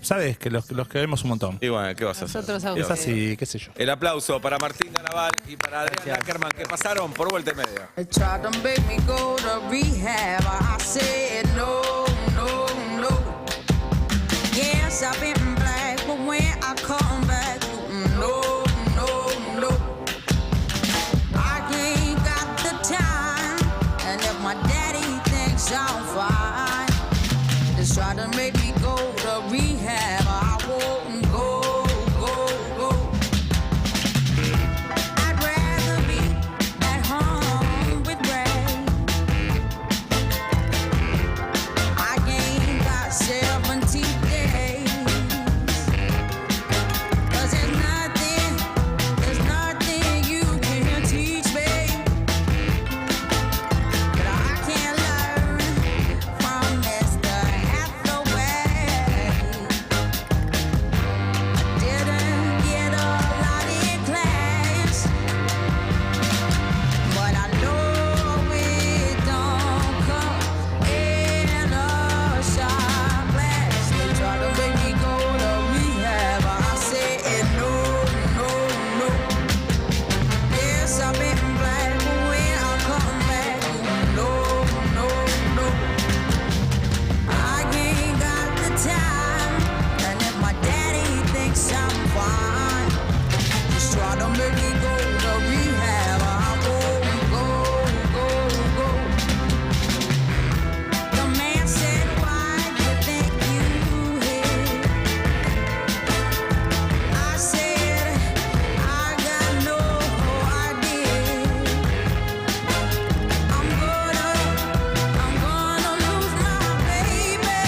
sabes que los queremos un montón. Y bueno, ¿qué vas a hacer? Nosotros a Es ustedes. así, qué sé yo. El aplauso para Martín Garabal y para Adrián Ackerman, que pasaron por Vuelta y Media. They tried to make me go to rehab. I said no, no, no. Yes, I've been black, but when I come back, no, no, no. I ain't got the time, and if my daddy thinks I'm fine, they try to make me go to rehab. I won't go, go, go. I'd rather be at home with Ray. I ain't got 70 days. 'Cause there's nothing you can teach me that I can't learn from Mr. Hathaway. Didn't get a lot in class, but I know it don't come in a shot glass. They try to make me go to rehab. I said no, no, no. Yes, I've been black, but when I come back, no, no, no. I ain't got the time, and if my daddy thinks I'm fine, just try to make me go to rehab. I won't go, go, go. The man said, why do you think you hit? I said, I got no idea. I'm gonna lose my baby.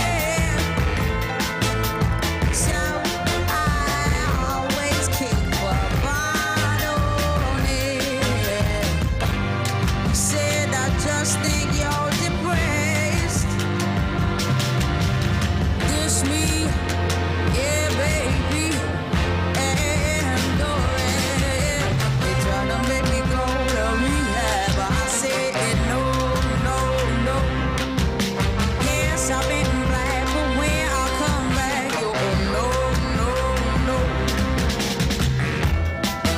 So I always keep a bottle on it. Said I just think you're depressed. This me, yeah, baby, and go ahead. They try to make me go to rehab. I said no, no, no. Yes, I've been black, but when I come back, you no, no, no.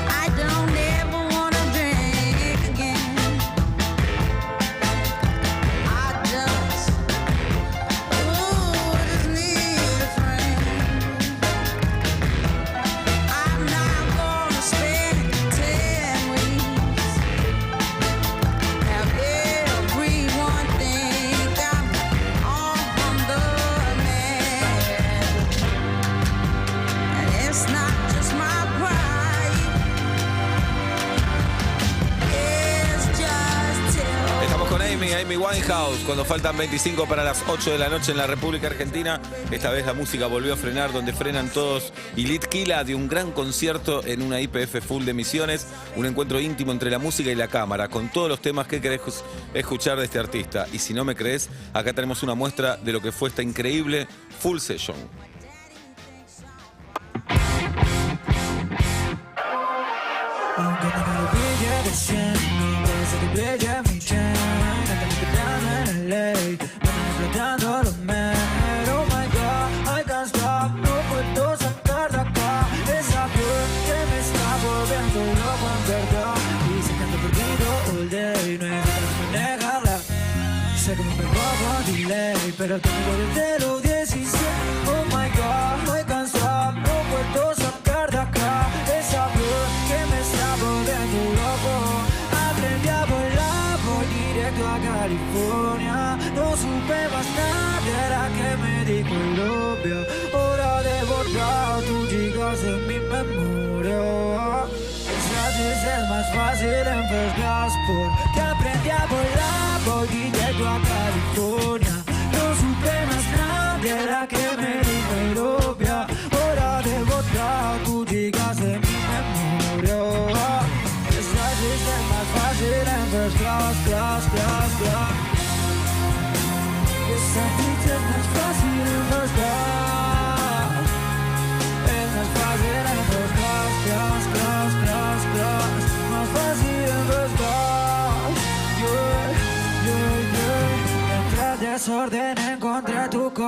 I don't ever wanna drink again. I just need a friend. I'm not gonna spend 10 weeks. Have everyone think I'm on the man. And it's not just my pride. It's just till Estamos con Amy Winehouse, cuando faltan 25 para las 8 de la noche en la República Argentina. Esta vez la música volvió a frenar donde frenan todos. Y Litquila dio un gran concierto en una IPF full de Misiones, un encuentro íntimo entre la música y la cámara, con todos los temas que querés escuchar de este artista. Y si no me crees, acá tenemos una muestra de lo que fue esta increíble full session. I'm gonna go to big the shit. Cause the big me chain. Down in LA. Down all of man. Oh my god, I can't stop. No puedo sacar de acá. Esa flor que me está volviendo loco en verdad. Dice que ando perdido all day. No hay forma de negarla. Sé que me pegó con delay. Pero tengo desde los 17. Oh my god, I can't stop. No puedo sacar de acá. Esa flor que me está volviendo loco. Aprendí a volar, voy directo a California. No supe más nada, era que me dijo el obvio. Hora de borrar, tú llegas en mi memoria. Gracias es más fácil en first class porque aprendí a volar, voy directo a California. No supe más nada, era que me dijo el obvio. Hora de borrar, tú llegas en mi memoria. Gracias es más fácil en first class, class, class, class. Esa pizza es más fácil en first class. Es más fácil en first class, class, class, class, class. Más fácil en first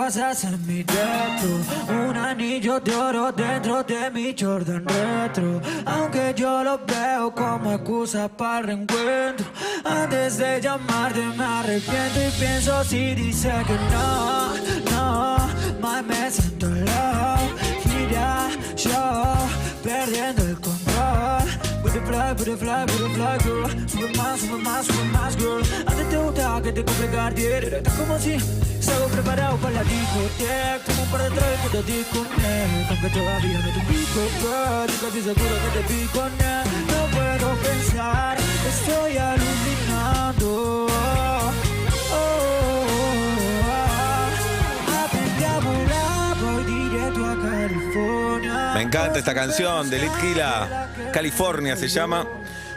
vas a ser mi retro. Un anillo de oro dentro de mi Jordan retro. Aunque yo lo veo como excusa para el reencuentro. Antes de llamarte me arrepiento y pienso si dice que no, no. Más me siento low. Gira yo perdiendo el control. Butterfly, girl. Sube más, girl. Antes te gustaba que te compre Cartier. Era como si salgo preparado para la discoteca. Como para traer que te disconnect. Aunque todavía no te pico, girl. Y casi seguro que te pico, no puedo pensar, estoy alucinando. Aprendí a volar, voy directo a California. Me encanta esta canción de Litquila. California se llama.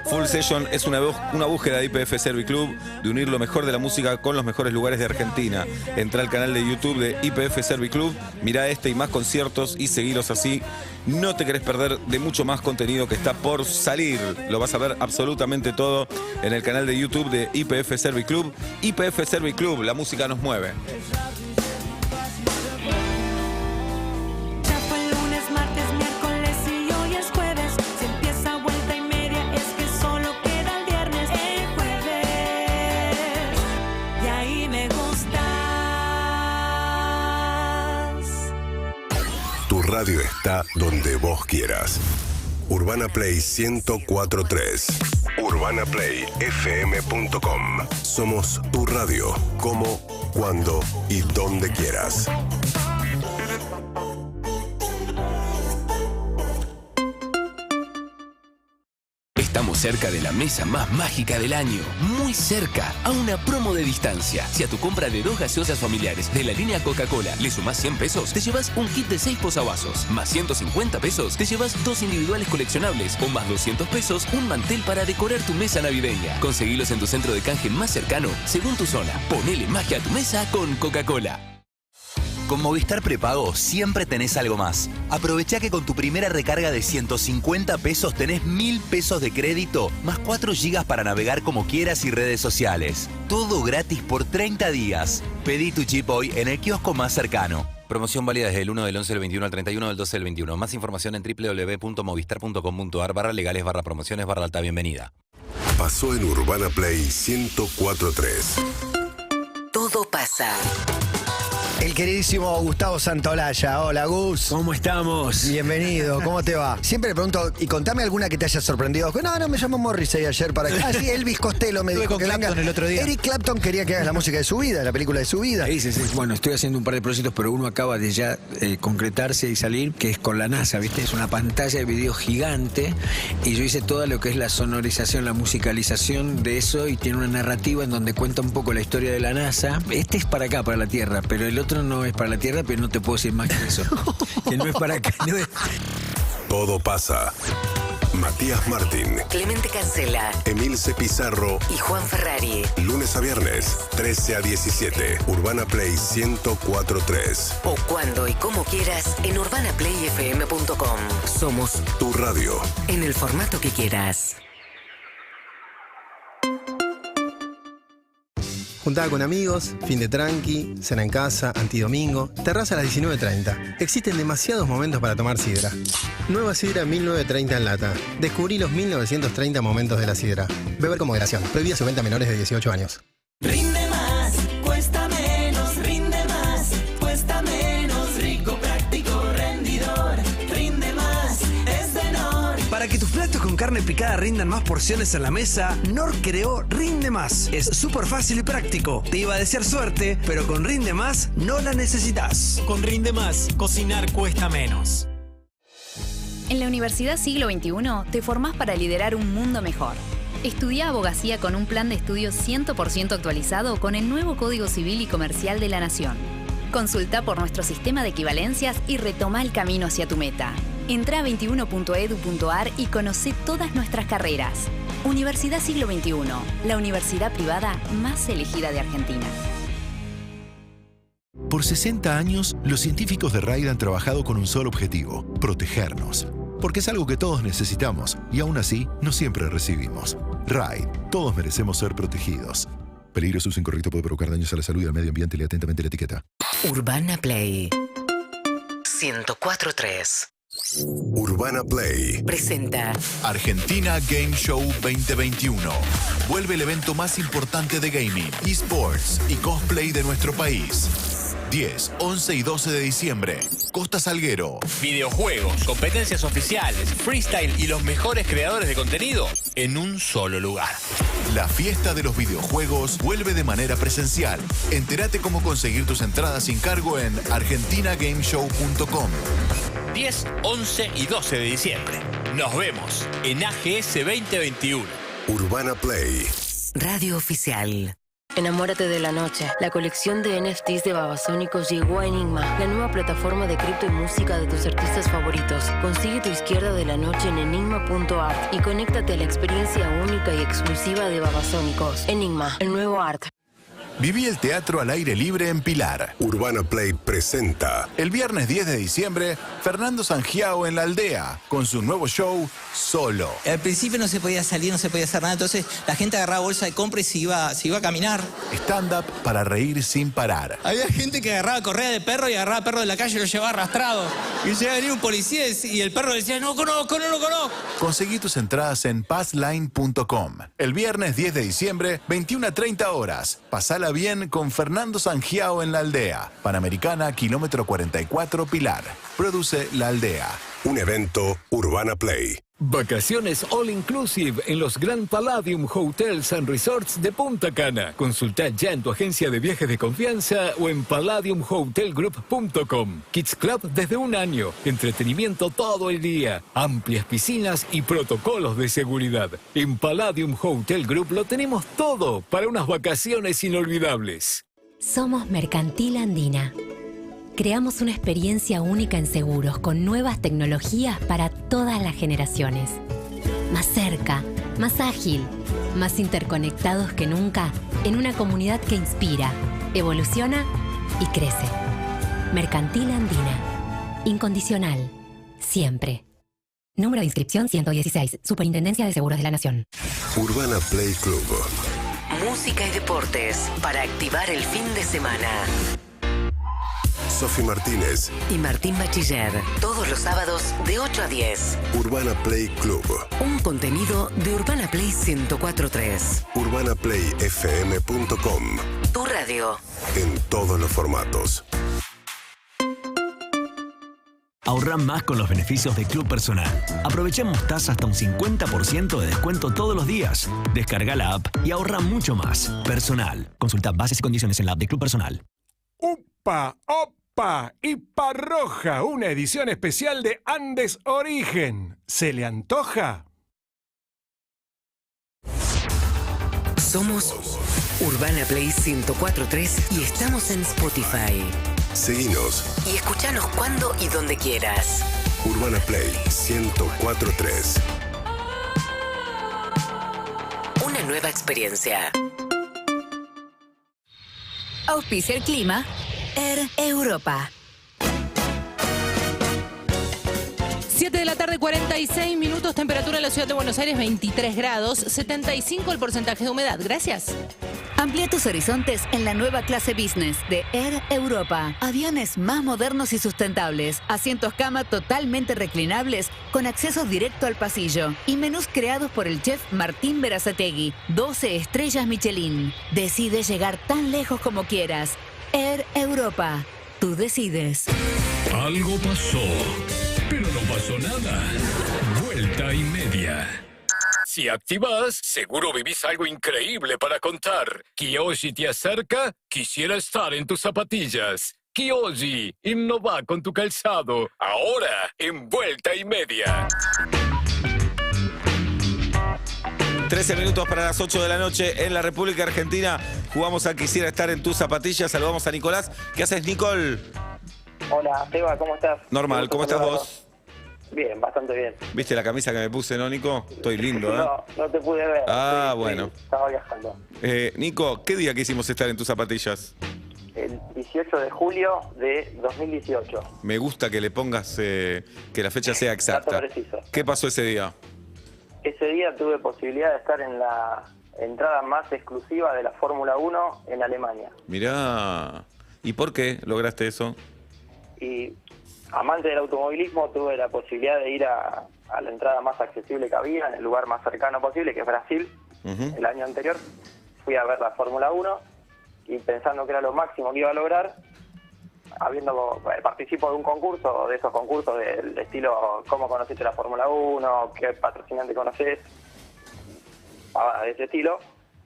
Full Session es una búsqueda de IPF Service Club de unir lo mejor de la música con los mejores lugares de Argentina. Entra al canal de YouTube de IPF Service Club, mirá este y más conciertos y seguilos así. No te querés perder de mucho más contenido que está por salir. Lo vas a ver absolutamente todo en el canal de YouTube de IPF Service Club. IPF Service Club, la música nos mueve. Tu radio está donde vos quieras. Urbana Play 104.3. UrbanaPlayFM.com. Somos tu radio, como, cuando y donde quieras. Estamos cerca de la mesa más mágica del año. Muy cerca, a una promo de distancia. Si a tu compra de 2 gaseosas familiares de la línea Coca-Cola le sumás 100 pesos, te llevas un kit de 6 posavasos. Más 150 pesos, te llevas 2 individuales coleccionables. O más 200 pesos, un mantel para decorar tu mesa navideña. Conseguilos en tu centro de canje más cercano, según tu zona. Ponele magia a tu mesa con Coca-Cola. Con Movistar Prepago siempre tenés algo más. Aprovechá que con tu primera recarga de 150 pesos tenés 1000 pesos de crédito, más 4 gigas para navegar como quieras y redes sociales. Todo gratis por 30 días. Pedí tu chip hoy en el kiosco más cercano. Promoción válida desde el 1 del 11 del 21 al 31 del 12 del 21. Más información en www.movistar.com.ar/legales/promociones/alta bienvenida. Pasó en Urbana Play 104.3. Todo pasa. El queridísimo Gustavo Santaolalla. Hola, Gus. ¿Cómo estamos? Bienvenido. ¿Cómo te va? Siempre le pregunto, y contame alguna que te haya sorprendido. No, me llamó Morrissey ayer para que... Ah, sí, Elvis Costello me dijo que venga. El otro día. Eric Clapton quería que hagas la música de su vida, la película de su vida. Sí. Bueno, estoy haciendo un par de proyectos, pero uno acaba de ya concretarse y salir, que es con la NASA, ¿viste? Es una pantalla de video gigante y yo hice todo lo que es la sonorización, la musicalización de eso, y tiene una narrativa en donde cuenta un poco la historia de la NASA. Este es para acá, para la Tierra, pero el otro no es para la Tierra, pero no te puedo decir más que eso. Que no es para acá. No es... Todo pasa. Matías Martín, Clemente Cancela, Emilce Pizarro y Juan Ferrari. Lunes a viernes, 13 a 17. Urbana Play 104.3. O cuando y como quieras en UrbanaPlayFM.com. Somos tu radio. En el formato que quieras. Juntada con amigos, fin de tranqui, cena en casa, antidomingo, terraza a las 19:30. Existen demasiados momentos para tomar sidra. Nueva sidra 1930 en lata. Descubrí los 1930 momentos de la sidra. Beber con moderación. Prohibida su venta a menores de 18 años. Rinde más, cuesta menos, rinde más, cuesta menos, rico, práctico, rendidor, rinde más, es de Nor. Para que tus platos con carne picada rindan más porciones en la mesa, Nor creó Rinde Más. Es súper fácil y práctico. Te iba a desear suerte, pero con Rinde Más no la necesitas. Con Rinde Más, cocinar cuesta menos. En la Universidad Siglo XXI te formás para liderar un mundo mejor. Estudia abogacía con un plan de estudios 100% actualizado con el nuevo Código Civil y Comercial de la Nación. Consulta por nuestro sistema de equivalencias y retoma el camino hacia tu meta. Entra a 21.edu.ar y conoce todas nuestras carreras. Universidad Siglo XXI, la universidad privada más elegida de Argentina. Por 60 años, los científicos de RAID han trabajado con un solo objetivo: protegernos. Porque es algo que todos necesitamos y aún así no siempre recibimos. RAID, todos merecemos ser protegidos. Peligro, uso incorrecto puede provocar daños a la salud y al medio ambiente. Lea atentamente la etiqueta. Urbana Play 104.3 Urbana Play presenta Argentina Game Show 2021. Vuelve el evento más importante de gaming, esports y cosplay de nuestro país. 10, 11 y 12 de diciembre. Costa Salguero. Videojuegos, competencias oficiales, freestyle y los mejores creadores de contenido en un solo lugar. La fiesta de los videojuegos vuelve de manera presencial. Entérate cómo conseguir tus entradas sin cargo en argentinagameshow.com. 10, 11 y 12 de diciembre. Nos vemos en AGS 2021. Urbana Play. Radio Oficial. Enamórate de la noche. La colección de NFTs de Babasónicos llegó a Enigma, la nueva plataforma de cripto y música de tus artistas favoritos. Consigue tu izquierda de la noche en enigma.art y conéctate a la experiencia única y exclusiva de Babasónicos. Enigma, el nuevo art. Viví el teatro al aire libre en Pilar. Urbana Play presenta. El viernes 10 de diciembre, Fernando Sangiao en La Aldea, con su nuevo show, Solo. Al principio no se podía salir, no se podía hacer nada, entonces la gente agarraba bolsa de compra y se iba a caminar. Stand-up para reír sin parar. Había gente que agarraba correa de perro y agarraba perro de la calle y lo llevaba arrastrado. Y llegaba a venir un policía y el perro decía, no lo conozco, no lo conozco. Conseguí tus entradas en passline.com. El viernes 10 de diciembre, 21:30 horas. Pasala bien con Fernando Sangiao en La Aldea. Panamericana, kilómetro 44, Pilar. Produce La Aldea. Un evento Urbana Play. Vacaciones all inclusive en los Grand Palladium Hotels and Resorts de Punta Cana. Consulta ya en tu agencia de viajes de confianza o en palladiumhotelgroup.com. Kids Club desde 1 año. Entretenimiento todo el día. Amplias piscinas y protocolos de seguridad. En Palladium Hotel Group lo tenemos todo para unas vacaciones inolvidables. Somos Mercantil Andina. Creamos una experiencia única en seguros con nuevas tecnologías para todas las generaciones. Más cerca, más ágil, más interconectados que nunca en una comunidad que inspira, evoluciona y crece. Mercantil Andina. Incondicional. Siempre. Número de inscripción 116. Superintendencia de Seguros de la Nación. Urbana Play Club. Música y deportes para activar el fin de semana. Sofi Martínez Y Martín Bachiller, todos los sábados de 8 a 10. Urbana Play Club. Un contenido de Urbana Play 104.3. UrbanaPlayFM.com. Tu radio. En todos los formatos. Ahorra más con los beneficios de Club Personal. Aprovechemos tasas hasta un 50% de descuento todos los días. Descarga la app y ahorra mucho más. Personal. Consulta bases y condiciones en la app de Club Personal. ¡Upa! ¡Opa! ¡Ipa Roja! Una edición especial de Andes Origen. ¿Se le antoja? Somos Urbana Play 104.3 y estamos en Spotify. Seguinos. Y escuchanos cuando y donde quieras. Urbana Play 104.3. Una nueva experiencia. Auspicia el clima. Air Europa. 7 de la tarde, 46 minutos, temperatura en la ciudad de Buenos Aires, 23 grados, 75 el porcentaje de humedad. Gracias. Amplía tus horizontes en la nueva clase business de Air Europa. Aviones más modernos y sustentables, asientos cama totalmente reclinables con acceso directo al pasillo y menús creados por el chef Martín Berazategui. 12 estrellas Michelin. Decide llegar tan lejos como quieras. Air Europa. Tú decides. Algo pasó, pero no pasó nada. Vuelta y media. Si activas, seguro vivís algo increíble para contar. Kiyoshi te acerca, quisiera estar en tus zapatillas. Kiyoshi, innova con tu calzado. Ahora, en Vuelta y Media. 13 minutos para las 8 de la noche en la República Argentina. Jugamos a Quisiera estar en tus zapatillas. Saludamos a Nicolás. ¿Qué haces, Nicole? Hola, Seba, ¿cómo estás? Normal, ¿cómo estás vos? Bien, bastante bien. ¿Viste la camisa que me puse, no, Nico? Estoy lindo, ¿eh? No te pude ver. Ah, Sí, bueno. estaba viajando. Nico, ¿qué día quisimos estar en tus zapatillas? El 18 de julio de 2018. Me gusta que le pongas que la fecha sea exacta. Dato preciso. ¿Qué pasó ese día? Ese día tuve posibilidad de estar en la entrada más exclusiva de la Fórmula 1 en Alemania. Mirá, ¿Y por qué lograste eso? Y amante del automovilismo, tuve la posibilidad de ir a la entrada más accesible que había, en el lugar más cercano posible, que es Brasil. El año anterior fui a ver la Fórmula 1 y pensando que era lo máximo que iba a lograr, participo de un concurso, de esos concursos del estilo ¿cómo conociste la Fórmula 1? ¿Qué patrocinante conoces? De ese estilo.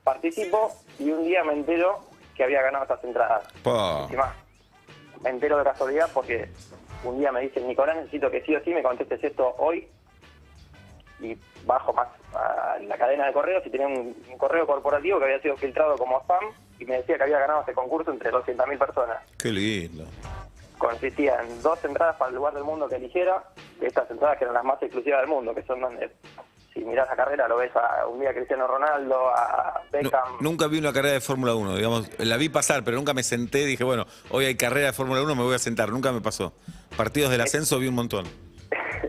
Participo y un día me entero que había ganado esas entradas. Encima, me entero de casualidad porque un día me dicen, Nicolás, necesito que sí o sí me contestes esto hoy. Y bajo más a la cadena de correos y tenía un correo corporativo que había sido filtrado como spam y me decía que había ganado ese concurso entre 200.000 personas. Qué lindo. Consistía en 2 entradas para el lugar del mundo que eligiera, estas entradas que eran las más exclusivas del mundo, que son donde, si mirás la carrera, lo ves a un día a Cristiano Ronaldo, a Beckham. Nunca vi una carrera de Fórmula 1, digamos, la vi pasar, pero nunca me senté y dije, bueno, hoy hay carrera de Fórmula 1, me voy a sentar. Nunca me pasó. Partidos del ascenso vi un montón.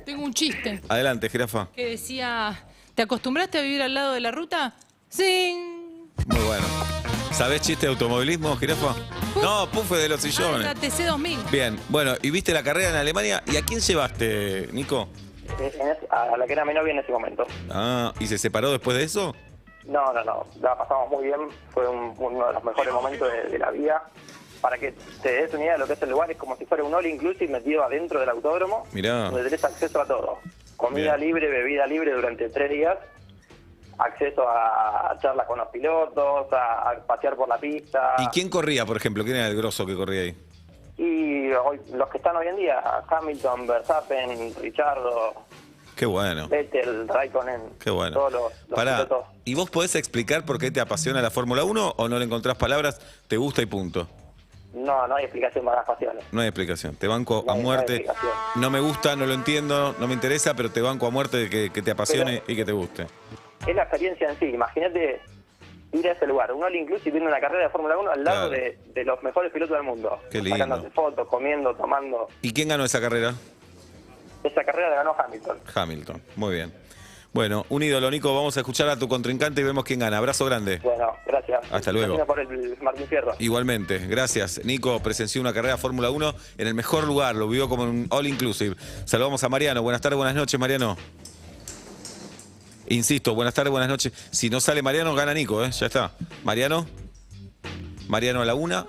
Tengo un chiste Adelante, jirafa. que decía, ¿te acostumbraste a vivir al lado de la ruta? Sí. Muy bueno. ¿Sabés chiste de automovilismo, jirafa? No, pufe de los sillones. La TC 2000. Bien, bueno, y viste la carrera en Alemania. ¿Y a quién llevaste, Nico? A la que era mi novia en ese momento. Ah, ¿y se separó después de eso? No, la pasamos muy bien, fue uno de los mejores momentos de la vida. Para que te des una idea de lo que es el lugar, es como si fuera un all inclusive metido adentro del autódromo, Mirá. donde tenés acceso a todo. Comida libre, bebida libre durante 3 días, acceso a charlas con los pilotos, a pasear por la pista. ¿Y quién corría, por ejemplo? ¿Quién era el grosso que corría ahí? Y los que están hoy en día, Hamilton, Verstappen, Richardo, Qué bueno. Vettel, Raikkonen, Qué bueno. todos los Pará, pilotos. ¿y vos podés explicar por qué te apasiona la Fórmula 1 o no le encontrás palabras, te gusta y punto? No hay explicación para las pasiones. No hay explicación. Te banco a No hay muerte. explicación. No me gusta, no lo entiendo, no me interesa, pero te banco a muerte de que te apasione y que te guste. Es la experiencia en sí. Imagínate ir a ese lugar, un all inclusive viendo una carrera de Fórmula 1 al lado Claro. de los mejores pilotos del mundo. Qué lindo. Sacándose fotos, comiendo, tomando. ¿Y quién ganó esa carrera? Esa carrera la ganó Hamilton. Hamilton. Muy bien. Bueno, un ídolo, Nico. Vamos a escuchar a tu contrincante y vemos quién gana. Abrazo grande. Bueno, gracias. Hasta luego. Gracias por el Martín Fierro. Igualmente, gracias. Nico presenció una carrera de Fórmula 1 en el mejor lugar, lo vivió como un all inclusive. Saludamos a Mariano. Buenas tardes, buenas noches, Mariano. Insisto, buenas tardes, buenas noches. Si no sale Mariano, gana Nico, ya está. Mariano. Mariano a la 1,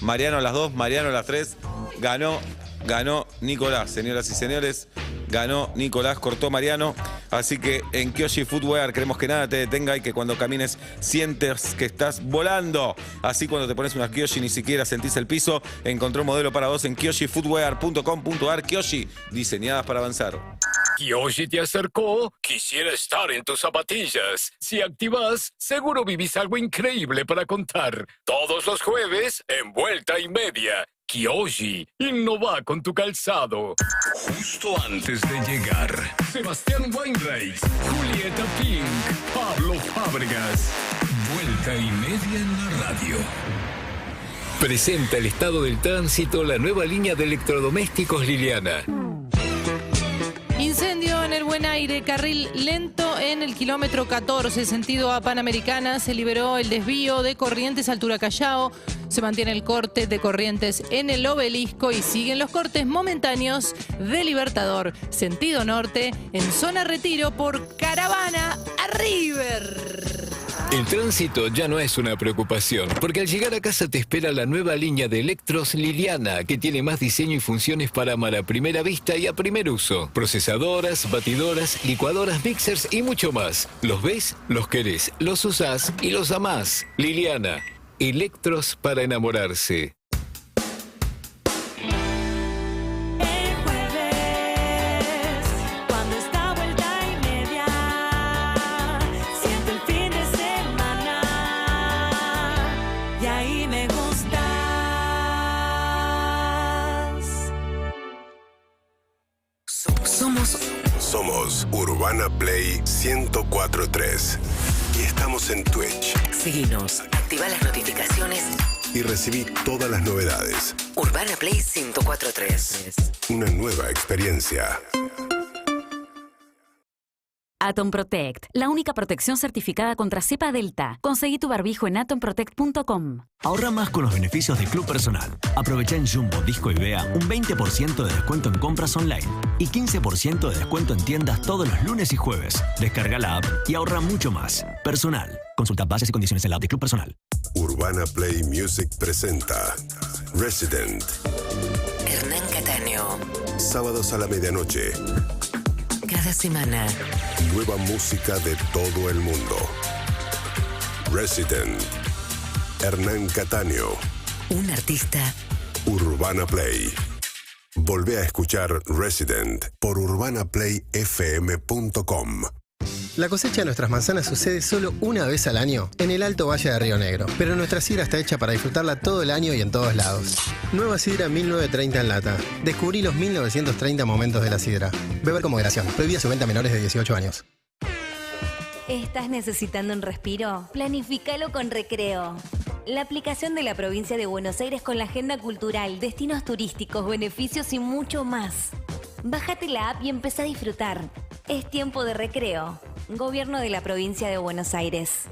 Mariano a las 2, Mariano a las 3. Ganó Nicolás, señoras y señores. Ganó Nicolás, cortó Mariano. Así que en Kyoshi Footwear queremos que nada te detenga y que cuando camines sientes que estás volando. Así cuando te pones una Kyoshi ni siquiera sentís el piso. Encontró un modelo para vos en KyoshiFootwear.com.ar. Kyoshi, diseñadas para avanzar. Kyoshi te acercó, quisiera estar en tus zapatillas. Si activas, seguro vivís algo increíble para contar. Todos los jueves, en Vuelta y Media. Kyoshi, innova con tu calzado. Justo antes de llegar, Sebastián Weinreich, Julieta Pink, Pablo Fábregas. Vuelta y Media en la radio. Presenta el estado del tránsito la nueva línea de electrodomésticos Liliana. Incendio en el Buen Aire, carril lento en el kilómetro 14, sentido a Panamericana. Se liberó el desvío de Corrientes, altura Callao. Se mantiene el corte de Corrientes en el Obelisco y siguen los cortes momentáneos de Libertador, sentido norte, en zona Retiro por Caravana a River. El tránsito ya no es una preocupación, porque al llegar a casa te espera la nueva línea de electros Liliana, que tiene más diseño y funciones para amar a primera vista y a primer uso. Procesadoras, batidoras, licuadoras, mixers y mucho más. Los ves, los querés, los usás y los amás. Liliana, electros para enamorarse. Somos Urbana Play 104.3 y estamos en Twitch. Seguinos, activa las notificaciones Y recibí todas las novedades. Urbana Play 104.3. Una nueva experiencia. Atom Protect, la única protección certificada contra cepa delta. Conseguí tu barbijo en atomprotect.com. Ahorra más con los beneficios de Club Personal. Aprovecha en Jumbo, Disco y Bea un 20% de descuento en compras online y 15% de descuento en tiendas todos los lunes y jueves. Descarga la app y ahorra mucho más. Personal. Consulta bases y condiciones en la app de Club Personal. Urbana Play Music presenta Resident. Hernán Cataño. Sábados a la medianoche. Cada semana. Nueva música de todo el mundo. Resident. Hernán Cataño. Un artista. Urbana Play. Volvé a escuchar Resident por urbanaplayfm.com. La cosecha de nuestras manzanas sucede solo una vez al año en el Alto Valle de Río Negro, pero nuestra sidra está hecha para disfrutarla todo el año y en todos lados. Nueva sidra 1930 en lata. Descubrí los 1930 momentos de la sidra. Beber con moderación. Prohibida su venta a menores de 18 años. ¿Estás necesitando un respiro? Planifícalo con Recreo. La aplicación de la provincia de Buenos Aires con la agenda cultural, destinos turísticos, beneficios y mucho más. Bájate la app y empezá a disfrutar. Es tiempo de recreo. Gobierno de la provincia de Buenos Aires.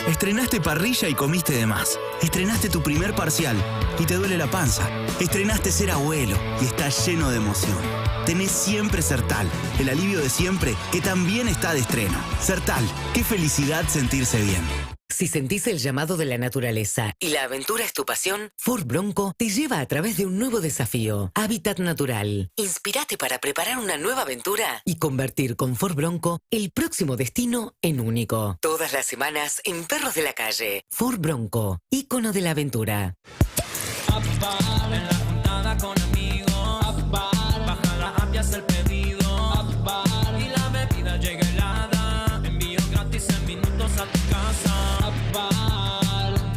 Estrenaste parrilla y comiste de más. Estrenaste tu primer parcial y te duele la panza. Estrenaste ser abuelo y estás lleno de emoción. Tenés siempre Sertal, el alivio de siempre que también está de estreno. Sertal, qué felicidad sentirse bien. Si sentís el llamado de la naturaleza y la aventura es tu pasión, Ford Bronco te lleva a través de un nuevo desafío, Hábitat Natural. Inspírate para preparar una nueva aventura y convertir con Ford Bronco el próximo destino en único. Todas las semanas en Perros de la Calle. Ford Bronco, ícono de la aventura. En la juntada con amigos, baja la app y haz el pedido, y la bebida llega helada, envío gratis en minutos a tu casa.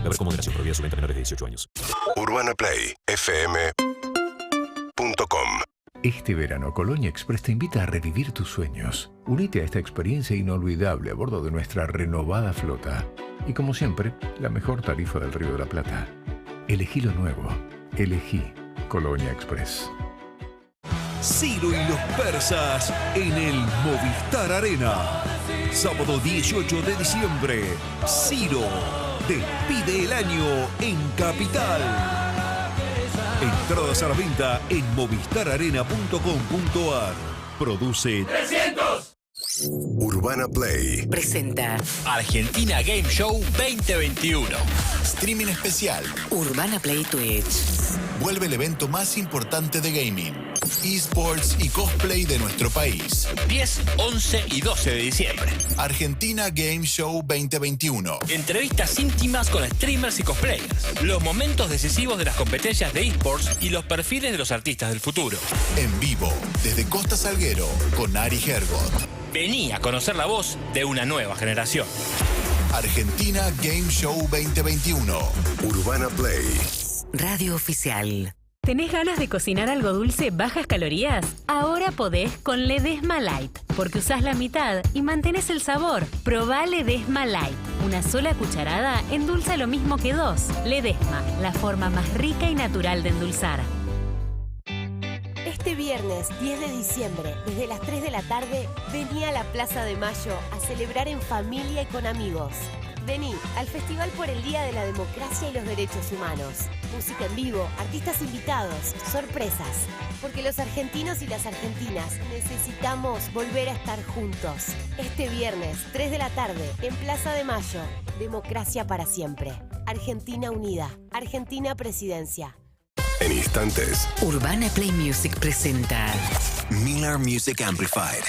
Beber con moderación, prohibida su venta a menores de 18 años. urbanaplayfm.com. Este verano, Colonia Express te invita a revivir tus sueños. Unite a esta experiencia inolvidable a bordo de nuestra renovada flota. Y como siempre, la mejor tarifa del Río de la Plata. Elegí lo nuevo. Elegí Colonia Express. Ciro y los persas en el Movistar Arena. Sábado 18 de diciembre. Ciro despide el año en Capital. Entradas a la venta en movistararena.com.ar. Produce 300. Urbana Play presenta Argentina Game Show 2021. Streaming especial. Urbana Play Twitch. Vuelve el evento más importante de gaming, esports y cosplay de nuestro país. 10, 11 y 12 de diciembre. Argentina Game Show 2021. Entrevistas íntimas con streamers y cosplayers. Los momentos decisivos de las competencias de esports y los perfiles de los artistas del futuro. En vivo, desde Costa Salguero, con Ari Hergot. Vení a conocer la voz de una nueva generación. Argentina Game Show 2021. Urbana Play. Radio Oficial. ¿Tenés ganas de cocinar algo dulce bajas calorías? Ahora podés con Ledesma Light, porque usás la mitad y mantenés el sabor. Probá Ledesma Light. Una sola cucharada endulza lo mismo que 2. Ledesma, la forma más rica y natural de endulzar. Este viernes 10 de diciembre, desde las 3 de la tarde, vení a la Plaza de Mayo a celebrar en familia y con amigos. Vení al Festival por el Día de la Democracia y los Derechos Humanos. Música en vivo, artistas invitados, sorpresas. Porque los argentinos y las argentinas necesitamos volver a estar juntos. Este viernes, 3 de la tarde, en Plaza de Mayo. Democracia para siempre. Argentina unida. Argentina presidencia. En instantes, Urbana Play Music presenta Miller Music Amplified.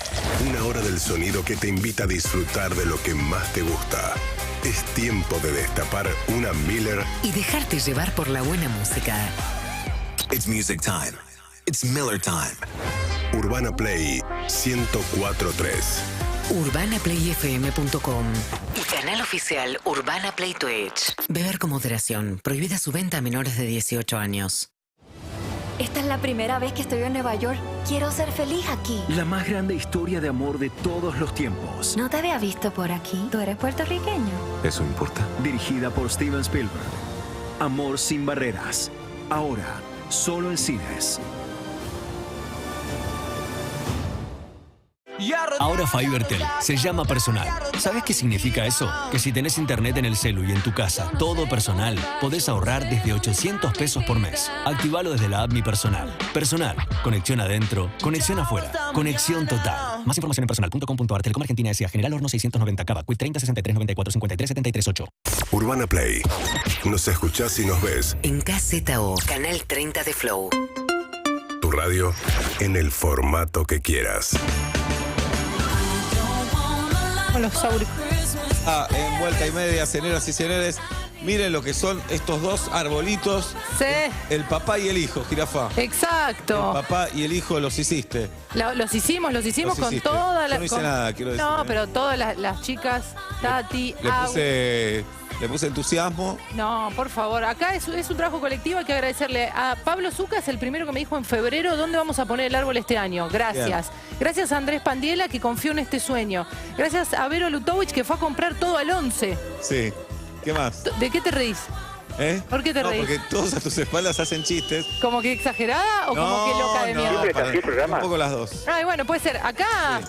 Una hora del sonido que te invita a disfrutar de lo que más te gusta. Es tiempo de destapar una Miller y dejarte llevar por la buena música. It's music time. It's Miller time. Urbana Play 104.3. UrbanaPlayFM.com y canal oficial Urbana Play Twitch. Beber con moderación. Prohibida su venta a menores de 18 años. Esta es la primera vez que estoy en Nueva York. Quiero ser feliz aquí. La más grande historia de amor de todos los tiempos. No te había visto por aquí. ¿Tú eres puertorriqueño? ¿Eso importa? Dirigida por Steven Spielberg. Amor sin barreras. Ahora, solo en cines. Ahora FiberTel se llama personal. ¿Sabes qué significa eso? Que si tenés internet en el celu y en tu casa, todo personal, podés ahorrar desde 800 pesos por mes. Activalo desde la app Mi Personal. Personal. Conexión adentro, conexión afuera. Conexión total. Más información en personal.com.ar. Telecom Argentina S.A. General Horno 690 Cava. Quit 30 63 94 53 73 8. Urbana Play. Nos escuchás y nos ves. En KZO, Canal 30 de Flow. Tu radio en el formato que quieras. Con los En vuelta y media, señoras y señores, miren lo que son estos dos arbolitos. Sí. El papá y el hijo, jirafa. Exacto. El papá y el hijo los hiciste. Los hicimos Los con hiciste. todas Yo las... no hice nada, quiero decir. No, pero todas las chicas, Tati, Le puse entusiasmo. No, por favor, acá es un trabajo colectivo, hay que agradecerle a Pablo Zucas, el primero que me dijo en febrero dónde vamos a poner el árbol este año. Gracias. Bien. Gracias a Andrés Pandiela, que confió en este sueño. Gracias a Vero Lutovich, que fue a comprar todo al 11. Sí. ¿Qué más? ¿De qué te reís? ¿Por qué te reís? Porque todos a tus espaldas hacen chistes. ¿Como que exagerada o como que loca de miedo? Un poco las dos. Ay, bueno, puede ser. Acá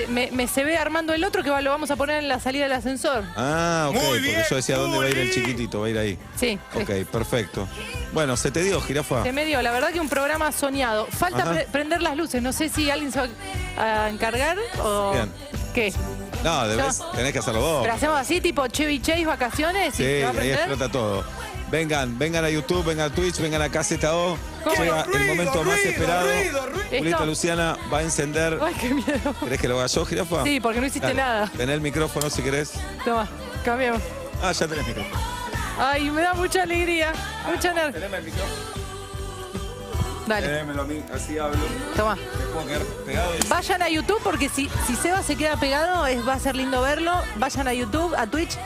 me se ve armando el otro que lo vamos a poner en la salida del ascensor. Ah, ok. Porque yo decía dónde va a ir el chiquitito, va a ir ahí. Sí. Ok, perfecto. Bueno, se te dio, jirafa. Se me dio, la verdad que un programa soñado. Falta prender las luces. No sé si alguien se va a encargar o... Bien. ¿Qué? No, tenés que hacerlo vos. Pero hacemos así, tipo Chevy Chase, vacaciones. Sí, y se va a ahí prender. explota todo. Vengan a YouTube, vengan a Twitch, vengan a KZO. Llega el momento más esperado. Julita Esto- Luciana va a encender. Ay, qué miedo. ¿Querés que lo haga yo, jirafa? Sí, porque no hiciste nada. Tené el micrófono si querés. Toma, cambiamos. Ah, ya tenés micrófono. Ay, me da mucha alegría, mucha energía. Teneme el micrófono. Dale. Tenémelo a mí, así hablo. Toma. Me puedo quedar pegado. Vayan a YouTube porque si Seba se queda pegado va a ser lindo verlo. Vayan a YouTube, a Twitch,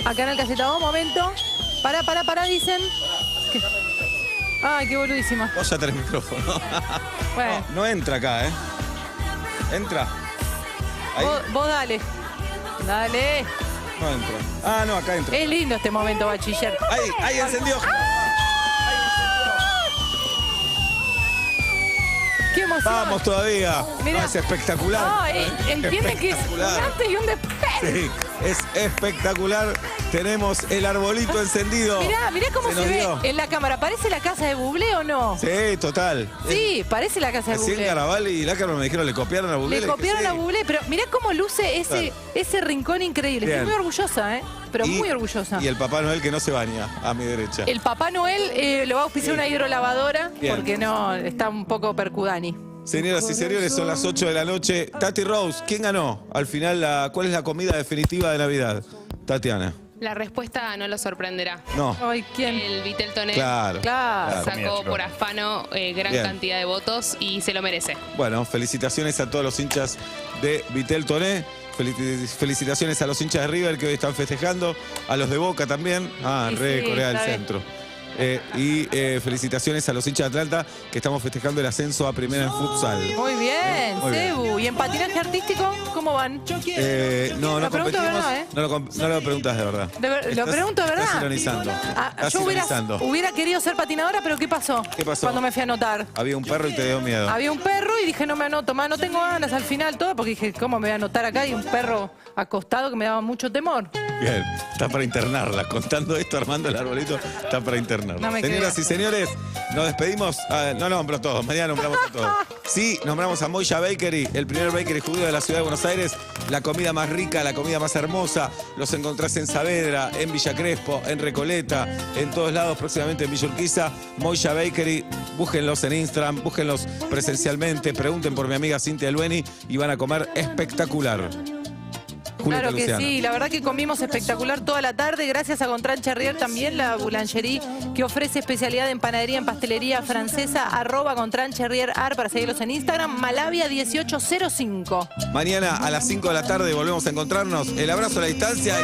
a Canal KZO, momento. Para, dicen. ¿Qué? Ay, qué boludísima. Vos ya tenés micrófono. Bueno. No entra acá, ¿eh? Entra. Ahí. Vos dale. Dale. No entra. Ah, no, acá entra. Es lindo este momento, bachiller. Ahí encendió. ¡Qué emoción! Vamos todavía. Mirá. No, es espectacular. No, entiende que es un Espectacular. antes y un después. Sí, es espectacular. Tenemos el arbolito encendido. Mirá cómo se nos ve dio. en la cámara. ¿Parece la casa de Bublé o no? Sí, total. Sí, parece la casa de Recién Bublé. Caraval y Lácarma me dijeron, le copiaron a Bublé. Le copiaron dije, a sí. Bublé, pero mirá cómo luce ese rincón increíble. Bien. Estoy muy orgullosa, pero Y- muy orgullosa. Y el Papá Noel que no se baña, a mi derecha. El Papá Noel lo va a auspiciar una hidrolavadora Bien. porque no, está un poco percudani. Señoras y señores, son las 8 de la noche. Tati Rose, ¿quién ganó? Al final, ¿cuál es la comida definitiva de Navidad? Tatiana. La respuesta no lo sorprenderá. No. Ay, ¿quién? El Vitel Toné Claro. sacó por afano gran Bien. cantidad de votos y se lo merece. Bueno, felicitaciones a todos los hinchas de Vitel Toné. Felicitaciones a los hinchas de River que hoy están festejando. A los de Boca también. Y Re sí, Corea del está bien. Centro. Y felicitaciones a los hinchas de Atlanta que estamos festejando el ascenso a primera en futsal. Muy bien, Muy bien. Cebu. ¿Y en patinaje artístico cómo van? No Lo pregunto de competimos. verdad, ¿eh? No lo preguntas de verdad. Lo pregunto de verdad. Estás ironizando. Ah, Estás yo ironizando. hubiera querido ser patinadora, pero ¿qué pasó? ¿Qué pasó? Cuando me fui a anotar. Había un perro y te dio miedo. Había un perro y dije, no me anoto más, no tengo ganas al final todo, porque dije, ¿cómo me voy a anotar acá? Y un perro acostado que me daba mucho temor. Bien, está para internarla. Contando esto, armando el arbolito, está para internarla. No me Señoras creas. y señores, nos despedimos. No nombro a todos, mañana nombramos a todos. Sí, nombramos a Moya Bakery, el primer bakery judío de la ciudad de Buenos Aires. La comida más rica, la comida más hermosa. Los encontrás en Saavedra, en Villa Crespo, en Recoleta, en todos lados, próximamente en Villa Urquiza. Moya Bakery, búsquenlos en Instagram, búsquenlos presencialmente, pregunten por mi amiga Cintia Lueni y van a comer espectacular. Julieta Claro que Luciana. sí, la verdad que comimos espectacular toda la tarde, gracias a Gontran Charrier también, la boulangerie que ofrece especialidad en panadería, en pastelería francesa, @Gontran Charrier Ar para seguirlos en Instagram, Malavia 1805. Mañana a las 5 de la tarde volvemos a encontrarnos. El abrazo a la distancia.